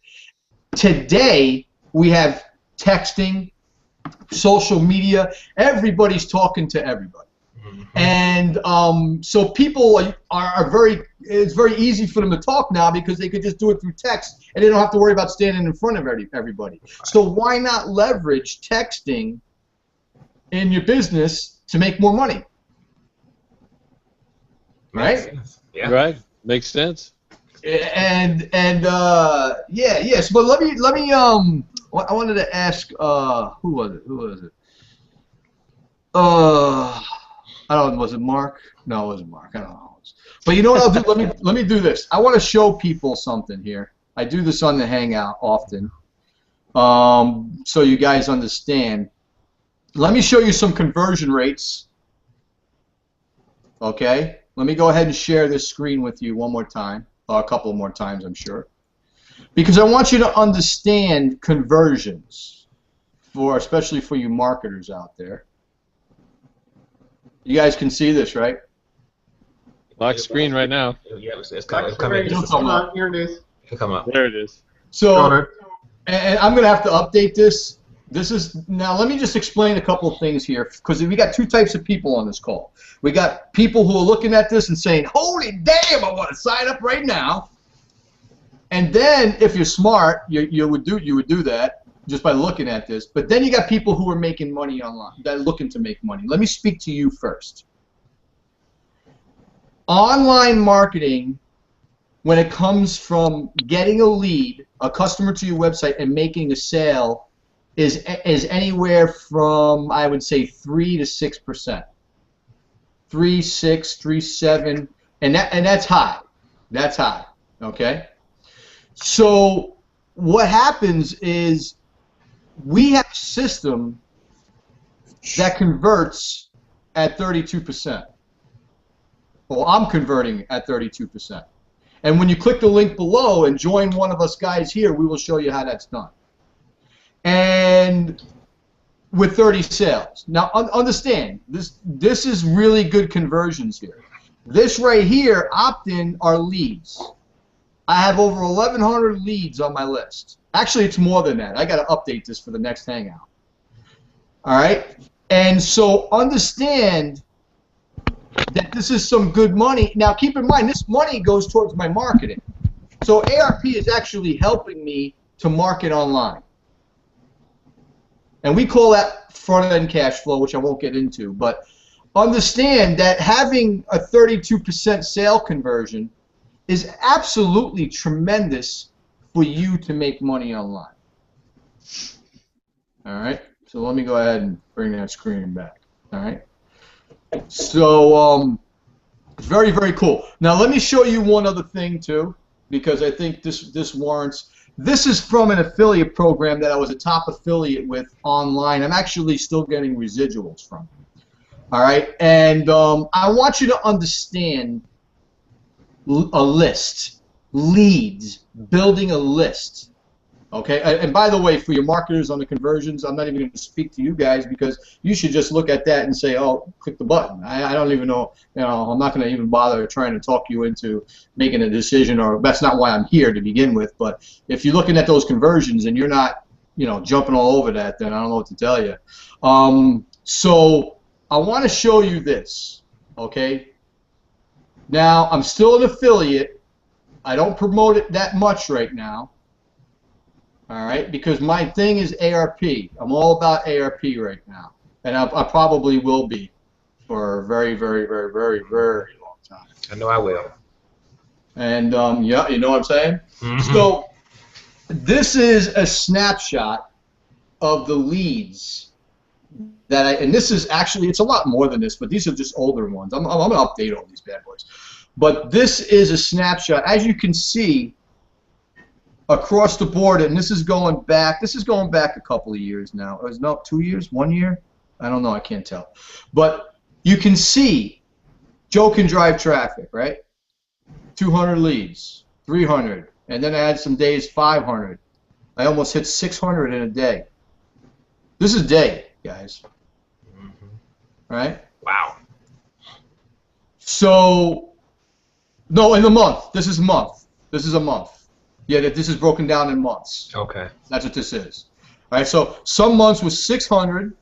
Today, we have texting, social media. Everybody's talking to everybody. And so people are it's very easy for them to talk now because they could just do it through text and they don't have to worry about standing in front of everybody. So why not leverage texting in your business to make more money? Right? Yeah. Right. Makes sense. And yes, but let me I wanted to ask who was it? I don't know, was it Mark? No, it wasn't Mark. I don't know. But you know what I'll do? Let me do this. I want to show people something here. I do this on the Hangout often, so you guys understand. Let me show you some conversion rates. Okay. Let me go ahead and share this screen with you one more time, a couple more times, I'm sure, because I want you to understand conversions, especially for you marketers out there. You guys can see this, right? Lock screen right now. Yeah, it's coming. It'll come up. Here it is. It'll come up. There it is. So, and I'm going to have to update this. Now let me just explain a couple of things here, because we got two types of people on this call. We got people who are looking at this and saying, holy damn, I want to sign up right now. And then if you're smart, you would do that just by looking at this. But then you got people who are making money online, that are looking to make money. Let me speak to you first. Online marketing, when it comes from getting a lead, a customer to your website, and making a sale, is anywhere from, I would say, 3 to 6%. 3, 6, 3, 7, and that's high. That's high. Okay. So what happens is we have a system that converts at 32%. Well, I'm converting at 32%. And when you click the link below and join one of us guys here, we will show you how that's done. And with 30 sales. Now, understand, this is really good conversions here. This right here, opt-in, are leads. I have over 1,100 leads on my list. Actually, it's more than that. I got to update this for the next hangout. All right? And so understand that this is some good money. Now, keep in mind, this money goes towards my marketing. So ARP is actually helping me to market online. And we call that front-end cash flow, which I won't get into. But understand that having a 32% sale conversion is absolutely tremendous for you to make money online. All right? So let me go ahead and bring that screen back. All right? So very, very cool. Now let me show you one other thing too, because I think this warrants. This is from an affiliate program that I was a top affiliate with online. I'm actually still getting residuals from. All right, and I want you to understand a list, leads, building a list. Okay, and by the way, for your marketers on the conversions, I'm not even going to speak to you guys because you should just look at that and say, oh, click the button. I don't even know, I'm not going to even bother trying to talk you into making a decision, or that's not why I'm here to begin with. But if you're looking at those conversions and you're not, jumping all over that, then I don't know what to tell you. So I want to show you this, okay? Now, I'm still an affiliate. I don't promote it that much right now. All right, because my thing is ARP. I'm all about ARP right now, and I probably will be for a very, very, very, very, very long time. I know I will. And yeah, you know what I'm saying? Mm-hmm. So this is a snapshot of the leads that and this is actually, it's a lot more than this, but these are just older ones. I'm going to update all these bad boys. But this is a snapshot. As you can see, across the board, and this is going back a couple of years now. It was not 2 years, 1 year? I don't know, I can't tell. But you can see Joe can drive traffic, right? 200 leads, 300, and then I had some days 500. I almost hit 600 in a day. This is a day, guys. Mm-hmm. Right? Wow. So, no, in the month. This is a month. This is a month. Yeah, this is broken down in months. Okay. That's what this is. All right, so some months was 600,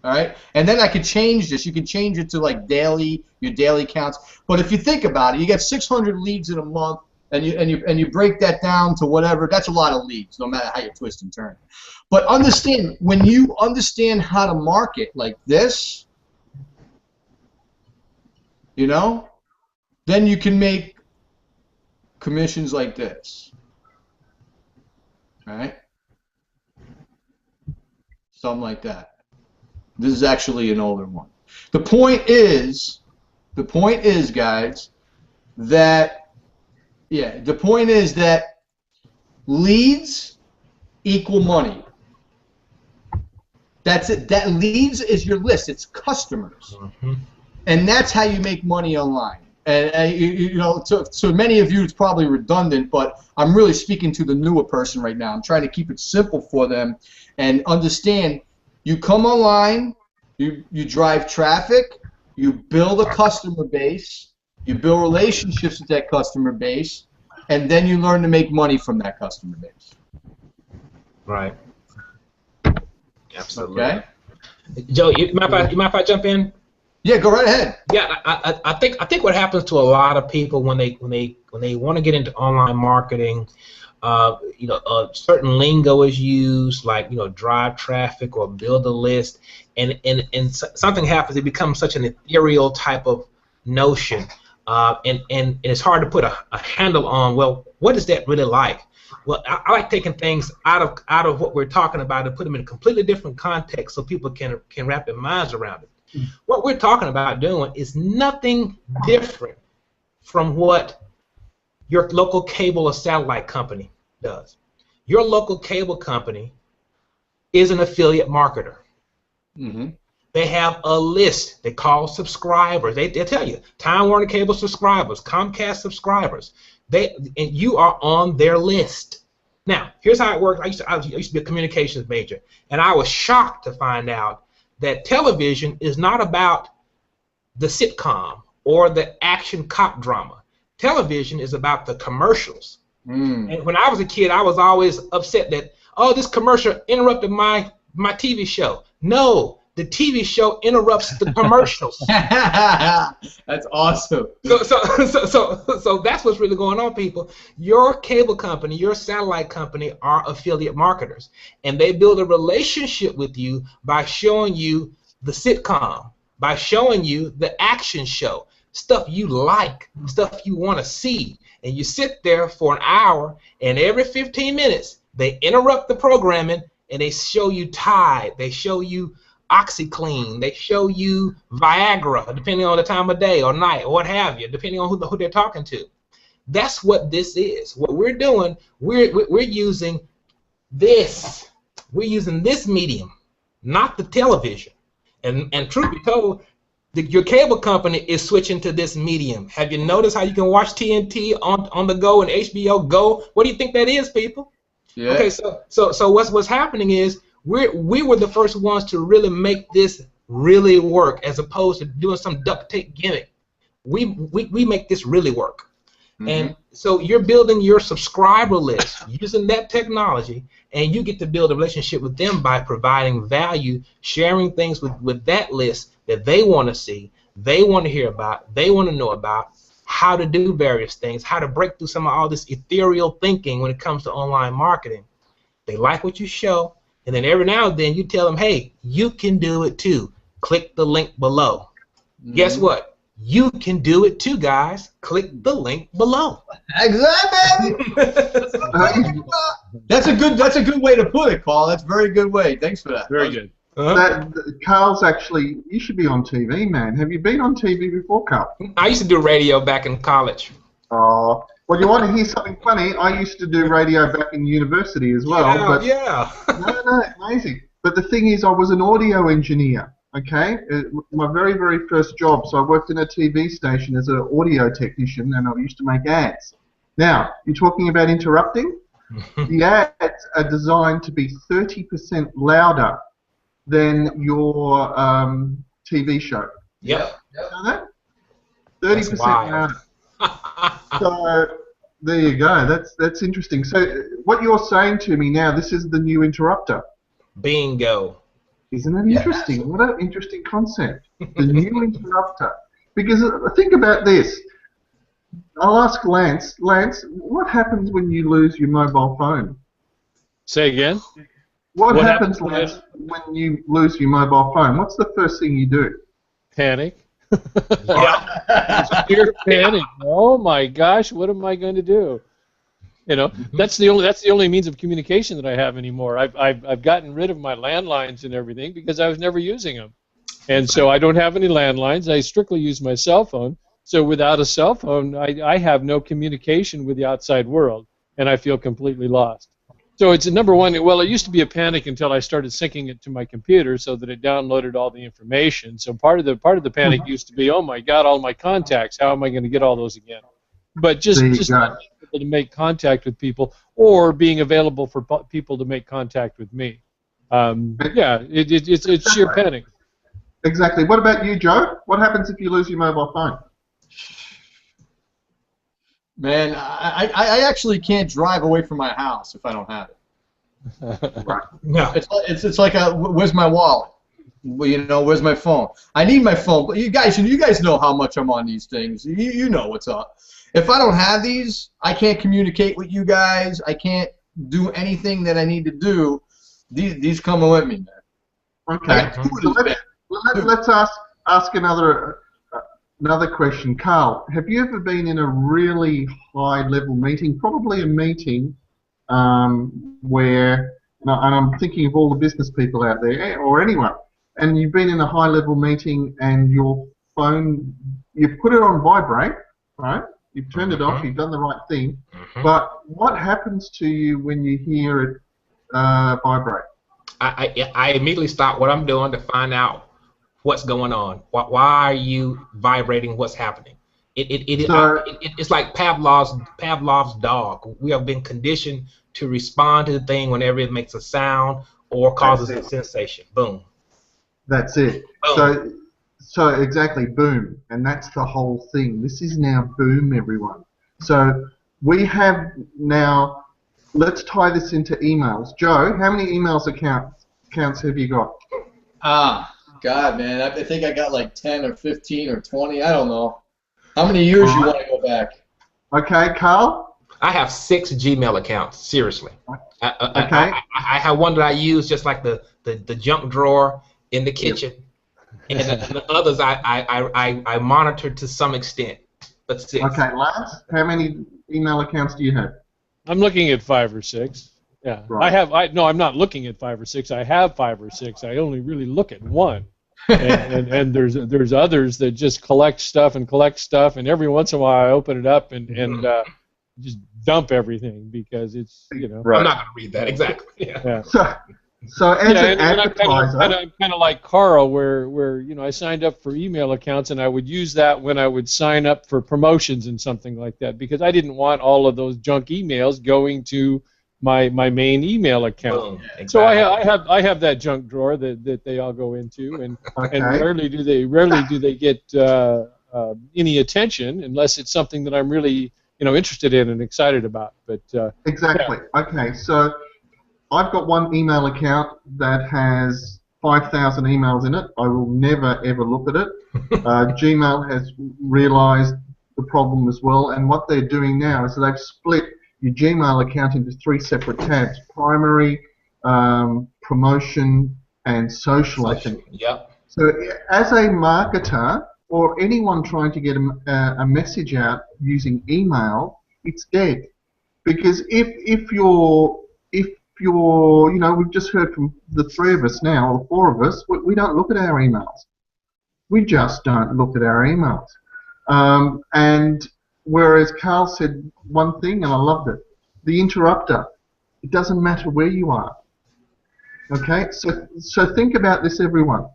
all right? And then I could change this. You can change it to like daily, your daily counts. But if you think about it, you get 600 leads in a month, and you break that down to whatever, that's a lot of leads, no matter how you twist and turn. But understand, when you understand how to market like this, then you can make commissions like this. All right? Something like that. This is actually an older one. The point is, guys, that leads equal money. That's it. That leads is your list. It's customers. Mm-hmm. And that's how you make money online. And so many of you, it's probably redundant, but I'm really speaking to the newer person right now. I'm trying to keep it simple for them and understand. You come online, you drive traffic, you build a customer base, you build relationships with that customer base, and then you learn to make money from that customer base. Right. Absolutely. Okay. Joe, you mind if I jump in? Yeah, go right ahead. Yeah, I think what happens to a lot of people when they want to get into online marketing, certain lingo is used, like drive traffic or build a list, and something happens. It becomes such an ethereal type of notion, and it's hard to put a handle on. Well, what is that really like? Well, I like taking things out of what we're talking about and put them in a completely different context so people can wrap their minds around it. What we're talking about doing is nothing different from what your local cable or satellite company does. Your local cable company is an affiliate marketer. Mm-hmm. They have a list they call subscribers. They tell you Time Warner Cable subscribers, Comcast subscribers. And you are on their list. Now, here's how it works. I used to be a communications major, and I was shocked to find out that television is not about the sitcom or the action cop drama. Television is about the commercials. And when I was a kid, I was always upset that, oh, this commercial interrupted my TV show. No, the TV show interrupts the commercials. That's awesome. So that's what's really going on, people. Your cable company, your satellite company are affiliate marketers, and they build a relationship with you by showing you the sitcom, by showing you the action show, stuff you like, stuff you want to see, and you sit there for an hour, and every 15 minutes they interrupt the programming and they show you Tide, they show you OxyClean, they show you Viagra, depending on the time of day or night or what have you, depending on who they're talking to. That's what this is. What we're doing, we're using this. We're using this medium, not the television. And truth be told, your cable company is switching to this medium. Have you noticed how you can watch TNT on the go and HBO Go? What do you think that is, people? Yeah. Okay, so what's happening is we were the first ones to really make this really work, as opposed to doing some duct tape gimmick. We make this really work. Mm-hmm. And so you're building your subscriber list using that technology, and you get to build a relationship with them by providing value, sharing things with that list that they want to see, they want to hear about, they want to know about, how to do various things, how to break through some of all this ethereal thinking when it comes to online marketing. They like what you show, and then every now and then you tell them, hey, you can do it too. Click the link below. Mm-hmm. Guess what? You can do it too, guys. Click the link below. Exactly. That's a good way to put it, Paul. That's a very good way. Thanks for that. Very good. Carl's actually, you should be on TV, man. Have you been on TV before, Carl? I used to do radio back in college. Oh, well, you want to hear something funny? I used to do radio back in university as well. Yeah. No, amazing. But the thing is, I was an audio engineer. Okay, my very, very first job. So I worked in a TV station as an audio technician, and I used to make ads. Now, you're talking about interrupting? The ads are designed to be 30% louder than your TV show. Yep. You know that? 30% louder. So there you go. That's interesting. So what you're saying to me now, this is the new interrupter. Bingo. Isn't that interesting? Yeah. What an interesting concept. The new interrupter. Because think about this. I'll ask Lance. Lance, what happens when you lose your mobile phone? Say again? What happens, Lance, when you lose your mobile phone? What's the first thing you do? Panic. Yeah. Sheer panic. Oh my gosh, what am I going to do? You know, that's the only means of communication that I have anymore. I've gotten rid of my landlines and everything because I was never using them, and so I don't have any landlines. I strictly use my cell phone. So without a cell phone, I have no communication with the outside world, and I feel completely lost. So it's number one. Well, it used to be a panic until I started syncing it to my computer so that it downloaded all the information. So part of the panic used to be, oh my God, all my contacts. How am I going to get all those again? But just not being able to make contact with people, or being available for people to make contact with me. It's sheer panic. Exactly. What about you, Joe? What happens if you lose your mobile phone? Man, I actually can't drive away from my house if I don't have it. Right. No. It's like where's my wallet? Well, you know, where's my phone? I need my phone. You guys know how much I'm on these things. You know what's up. If I don't have these, I can't communicate with you guys. I can't do anything that I need to do. These come with me, man. Okay. So let's ask another question. Carl, have you ever been in a really high-level meeting, probably a meeting where, and I'm thinking of all the business people out there, or anyone, and you've been in a high-level meeting and your phone, you've put it on vibrate, right? You've turned it off, you've done the right thing, but what happens to you when you hear it vibrate? I immediately stop what I'm doing to find out what's going on. Why are you vibrating? What's happening? It's like Pavlov's dog. We have been conditioned to respond to the thing whenever it makes a sound or causes a sensation. Boom. That's it. Boom. So exactly, boom, and that's the whole thing. This is now boom, everyone. So we have now. Let's tie this into emails. Joe, how many emails accounts have you got? God, man, I think I got like 10 or 15 or 20. I don't know. How many years you want to go back? Okay, Carl? I have 6 Gmail accounts, seriously. Okay. I have one that I use just like the junk drawer in the kitchen. And the others I monitor to some extent. But 6. Okay, Lance, how many email accounts do you have? I'm looking at 5 or 6. Yeah, right. No, I'm not looking at 5 or 6. I have 5 or 6. I only really look at one. and there's others that just collect stuff, and every once in a while I open it up and just dump everything because it's, you know. Right. I'm not going to read that exactly. Yeah. So as an advertiser, I'm kind of like Carl, where you know I signed up for email accounts, and I would use that when I would sign up for promotions and something like that, because I didn't want all of those junk emails going to my main email account. Exactly. So I have that junk drawer that they all go into, and rarely do they get any attention unless it's something that I'm really interested in and excited about. But exactly. Yeah. Okay, so I've got one email account that has 5,000 emails in it. I will never ever look at it. Gmail has realized the problem as well, and what they're doing now is they've split your Gmail account into 3 separate tabs: primary, promotion, and social, I think. Yep. So as a marketer or anyone trying to get a message out using email, it's dead. Because if you're we've just heard from the 3 of us now, or the 4 of us, we don't look at our emails. We just don't look at our emails. And whereas Carl said one thing, and I loved it, the interrupter. It doesn't matter where you are. Okay, so think about this, everyone.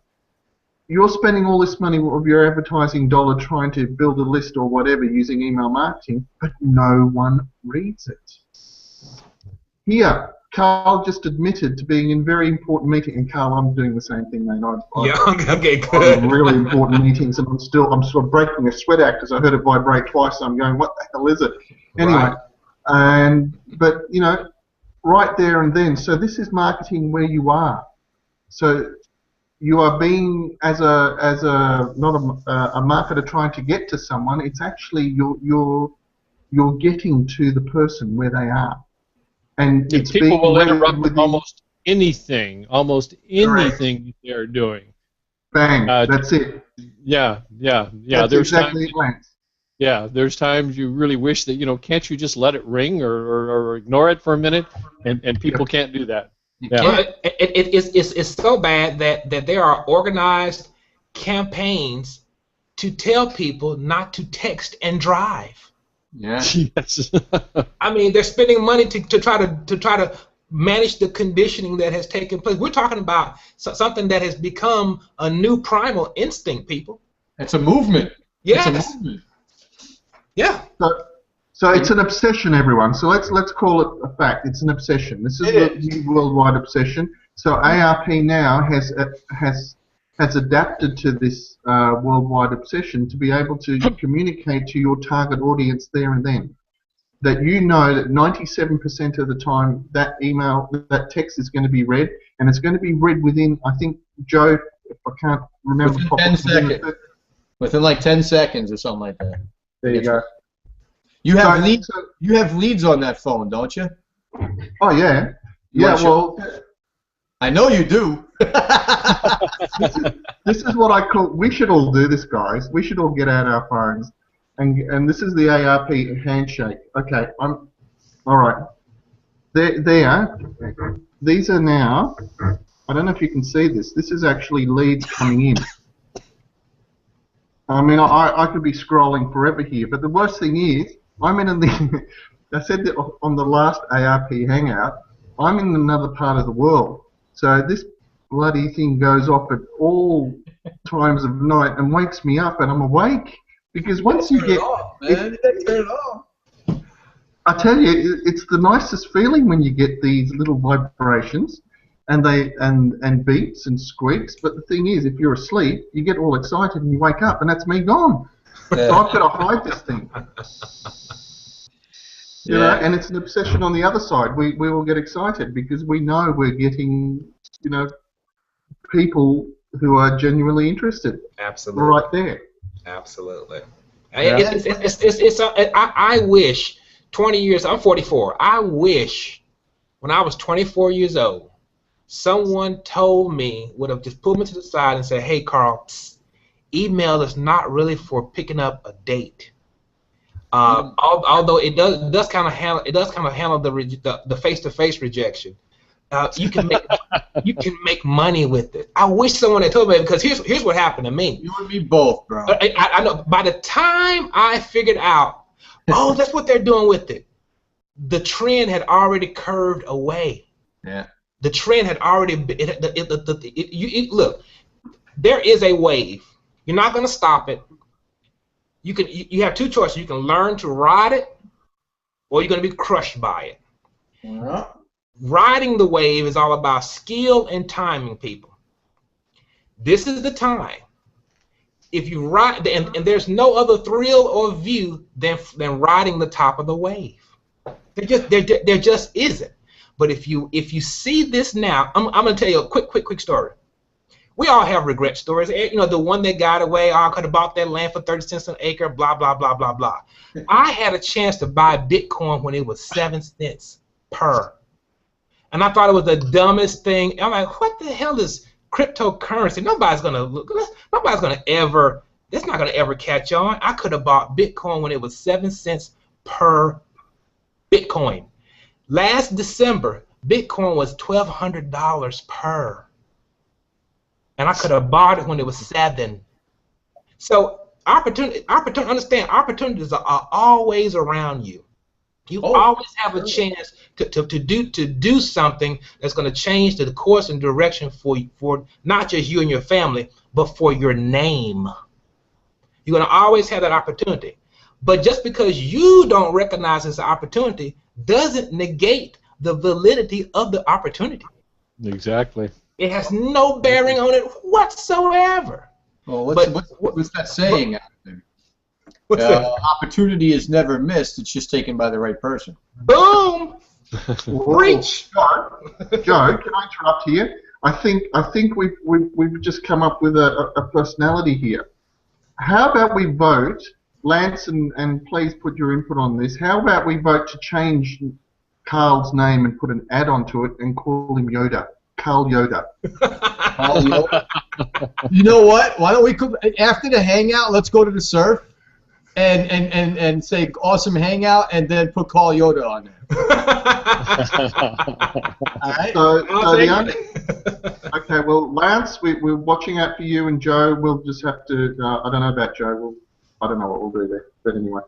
You're spending all this money of your advertising dollar trying to build a list or whatever using email marketing, but no one reads it. Here, Carl just admitted to being in very important meeting, and Carl, I'm doing the same thing, mate. Okay, good. I'm really important meetings, and I'm sort of breaking a sweat out because I heard it vibrate twice. And I'm going, what the hell is it? Anyway, but right there and then. So this is marketing where you are. So you are being as a not a marketer trying to get to someone. It's actually you're getting to the person where they are. And it's people will interrupt almost anything they're doing. Bang, that's it. Yeah. That's there's exactly it, Lance. Yeah, there's times you really wish that, can't you just let it ring or ignore it for a minute? And people can't do that. Yeah. It's so bad that there are organized campaigns to tell people not to text and drive. Yeah. Yes. I mean, they're spending money to try to manage the conditioning that has taken place. We're talking about something that has become a new primal instinct, people. It's a movement. Yes. It's a movement. Yeah. So it's an obsession, everyone. So let's call it a fact. It's an obsession. This is a new worldwide obsession. So ARP now has adapted to this worldwide obsession to be able to communicate to your target audience there and then. That that 97% of the time that text is going to be read, and it's going to be read within, I think, Joe, if I can't remember. Within properly. 10 seconds. Within like 10 seconds or something like that. There you go. You have leads. You have leads on that phone, don't you? Oh yeah. Yeah. Well, I know you do. this is what I call. We should all do this, guys. We should all get out our phones, and this is the ARP handshake. Okay, I'm all right. There. These are now. I don't know if you can see this. This is actually leads coming in. I mean, I could be scrolling forever here, but the worst thing is, I'm in the. I said that on the last ARP hangout, I'm in another part of the world. So this bloody thing goes off at all times of night and wakes me up, and I'm awake because once you get, turn it off. I tell you, it's the nicest feeling when you get these little vibrations, and beeps and squeaks. But the thing is, if you're asleep, you get all excited and you wake up, and that's me gone. So I've got to hide this thing. You know, and it's an obsession on the other side. We will get excited because we know we're getting, you know, people who are genuinely interested. Absolutely. Right there. Absolutely. Yeah. I wish 20 years. I'm 44. I wish when I was 24 years old, someone told me, would have just pulled me to the side and said, "Hey, Carl, email is not really for picking up a date." Although it does kind of handle the face-to-face rejection. You can make money with it. I wish someone had told me, because here's what happened to me. You and me both, bro. I know. By the time I figured out, oh, that's what they're doing with it, the trend had already curved away. Yeah. The trend had already look. There is a wave. You're not going to stop it. You have two choices. You can learn to ride it, or you're going to be crushed by it. Yeah. Riding the wave is all about skill and timing, people. This is the time. If you ride, and there's no other thrill or view than riding the top of the wave. There just isn't. But if you see this now, I'm going to tell you a quick story. We all have regret stories. You know, the one that got away, I could have bought that land for 30 cents an acre, blah, blah, blah, blah, blah. I had a chance to buy Bitcoin when it was 7 cents per. And I thought it was the dumbest thing. I'm like, what the hell is cryptocurrency? That's not gonna ever catch on. I could have bought Bitcoin when it was 7 cents per Bitcoin. Last December, Bitcoin was $1,200 per. And I could have bought it when it was 7. So understand, opportunities are always around you. You always have a chance to do something that's going to change the course and direction for not just you and your family, but for your name. You're going to always have that opportunity. But just because you don't recognize this opportunity doesn't negate the validity of the opportunity. Exactly. It has no bearing on it whatsoever. Well, what's that saying out there? Opportunity is never missed. It's just taken by the right person. Boom! Reach. Joe, can I interrupt here? I think we've just come up with a personality here. How about we vote, Lance, and please put your input on this. How about we vote to change Carl's name and put an add onto it and call him Yoda? Carl Yoda. Carl Yoda. You know what? Why don't we after the hangout? Let's go to the surf and say awesome hangout, and then put Carl Yoda on there. All right. Okay. Well, Lance, we're watching out for you, and Joe. We'll just have to. I don't know about Joe. I don't know what we'll do there. But anyway.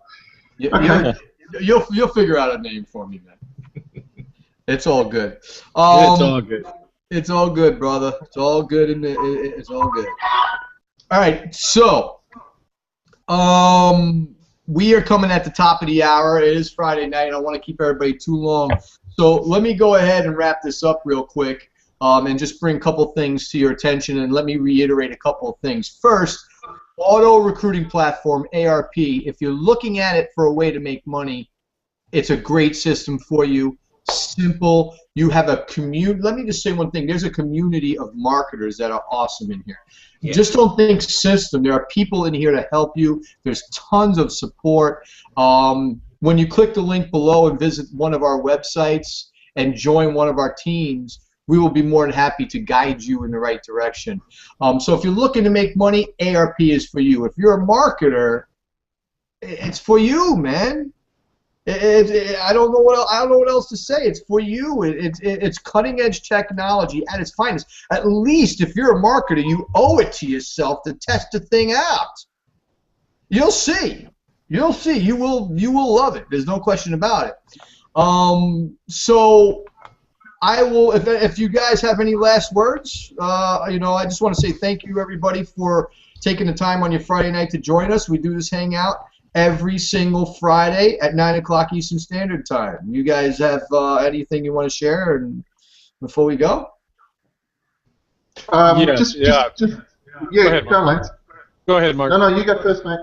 Okay. You'll figure out a name for me, man. It's all good. It's all good. It's all good, brother. It's all good. It's all good. All right. So, we are coming at the top of the hour. It is Friday night. I don't want to keep everybody too long. So let me go ahead and wrap this up real quick, and just bring a couple things to your attention. And let me reiterate a couple of things. First, auto recruiting platform ARP. If you're looking at it for a way to make money, it's a great system for you. simple. You have a community. Let me just say one thing. There's a community of marketers that are awesome in here. Yeah. Just don't think system. There are people in here to help you. There's tons of support. When you click the link below and visit one of our websites and join one of our teams, we will be more than happy to guide you in the right direction. So if you're looking to make money, ARP is for you. If you're a marketer, it's for you, man. I don't know what else to say. It's for you. It's cutting edge technology at its finest. At least if you're a marketer, you owe it to yourself to test the thing out. You'll see. You'll see. You will love it. There's no question about it. So I will. If you guys have any last words, I just want to say thank you everybody for taking the time on your Friday night to join us. We do this hangout every single Friday at 9 o'clock Eastern Standard Time. You guys have anything you want to share before we go? Go ahead, Lance. Go ahead, Mark. No, you go first, mate.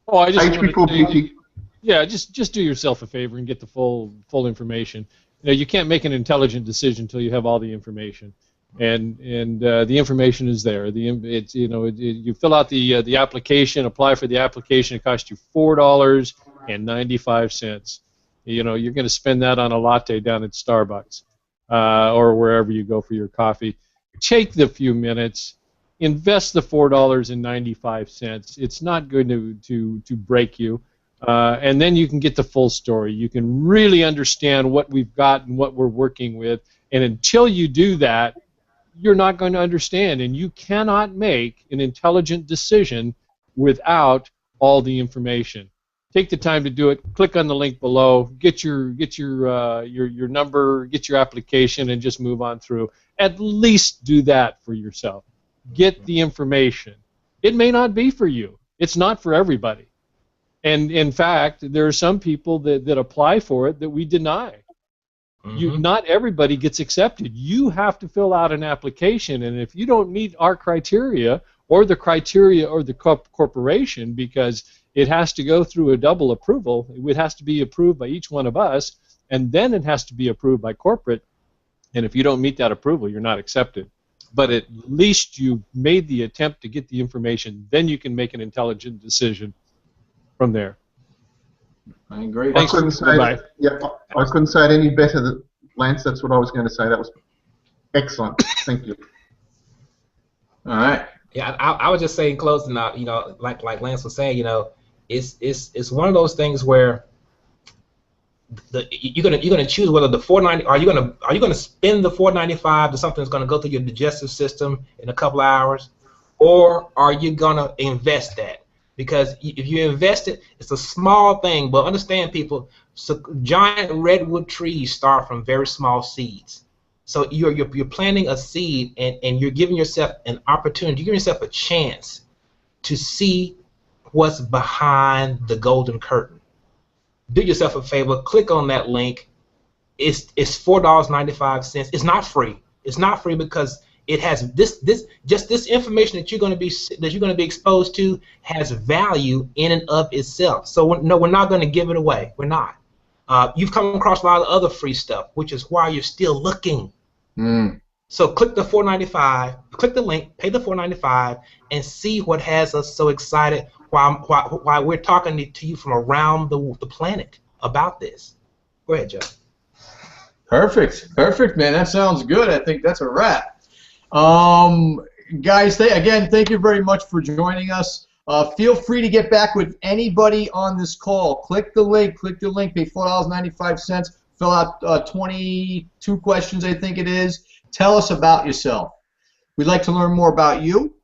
Oh, I just Age before beauty. Yeah, just do yourself a favor and get the full information. You can't make an intelligent decision until you have all the information, and the information is there. You fill out the application, apply for the application. It costs you $4.95. You're going to spend that on a latte down at Starbucks or wherever you go for your coffee. Take the few minutes, invest the $4.95. It's not going to break you. And then you can get the full story. You can really understand what we've got and what we're working with. And until you do that, you're not going to understand. And you cannot make an intelligent decision without all the information. Take the time to do it. Click on the link below. Get your number. Get your application, and just move on through. At least do that for yourself. Get the information. It may not be for you. It's not for everybody. And in fact, there are some people that apply for it that we deny. Mm-hmm. Not everybody gets accepted. You have to fill out an application, and if you don't meet our criteria or the criteria or the corporation, because it has to go through a double approval, it has to be approved by each one of us, and then it has to be approved by corporate. And if you don't meet that approval, you're not accepted. But at least you made the attempt to get the information. Then you can make an intelligent decision from there. I agree. I couldn't say it any better, Lance. That's what I was going to say. That was excellent. Thank you. All right. Yeah, I was just saying, closing out. Like Lance was saying, it's one of those things where you're gonna choose whether the $4.90 are you gonna spend the $4.95 to something that's gonna go through your digestive system in a couple of hours, or are you gonna invest that? Because if you invest it, it's a small thing, but understand, people, so giant redwood trees start from very small seeds. So you're planting a seed, and you're giving yourself an opportunity, you're giving yourself a chance to see what's behind the golden curtain. Do yourself a favor, click on that link. It's $4.95. It's not free. It's not free because it has this information that you're going to be exposed to has value in and of itself. So no, we're not going to give it away. We're not. You've come across a lot of other free stuff, which is why you're still looking. So click the $4.95, click the link, pay the $4.95, and see what has us so excited while we're talking to you from around the planet about this. Go ahead, Joe. Perfect, man. That sounds good. I think that's a wrap. Guys, again, thank you very much for joining us. Feel free to get back with anybody on this call. Click the link, pay $4.95, fill out 22 questions, I think it is. Tell us about yourself. We'd like to learn more about you,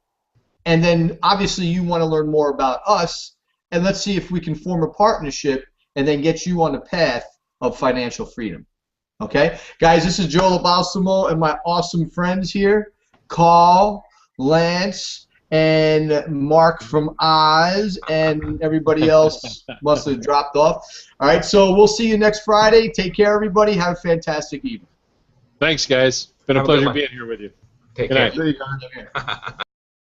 and then obviously you want to learn more about us, and let's see if we can form a partnership and then get you on the path of financial freedom. Okay? Guys, this is Joe Balsamo and my awesome friends here, Carl, Lance, and Mark from Oz, and everybody else must have dropped off. All right, so we'll see you next Friday. Take care, everybody. Have a fantastic evening. Thanks, guys. It's been a pleasure being here with you. Take care. There you go.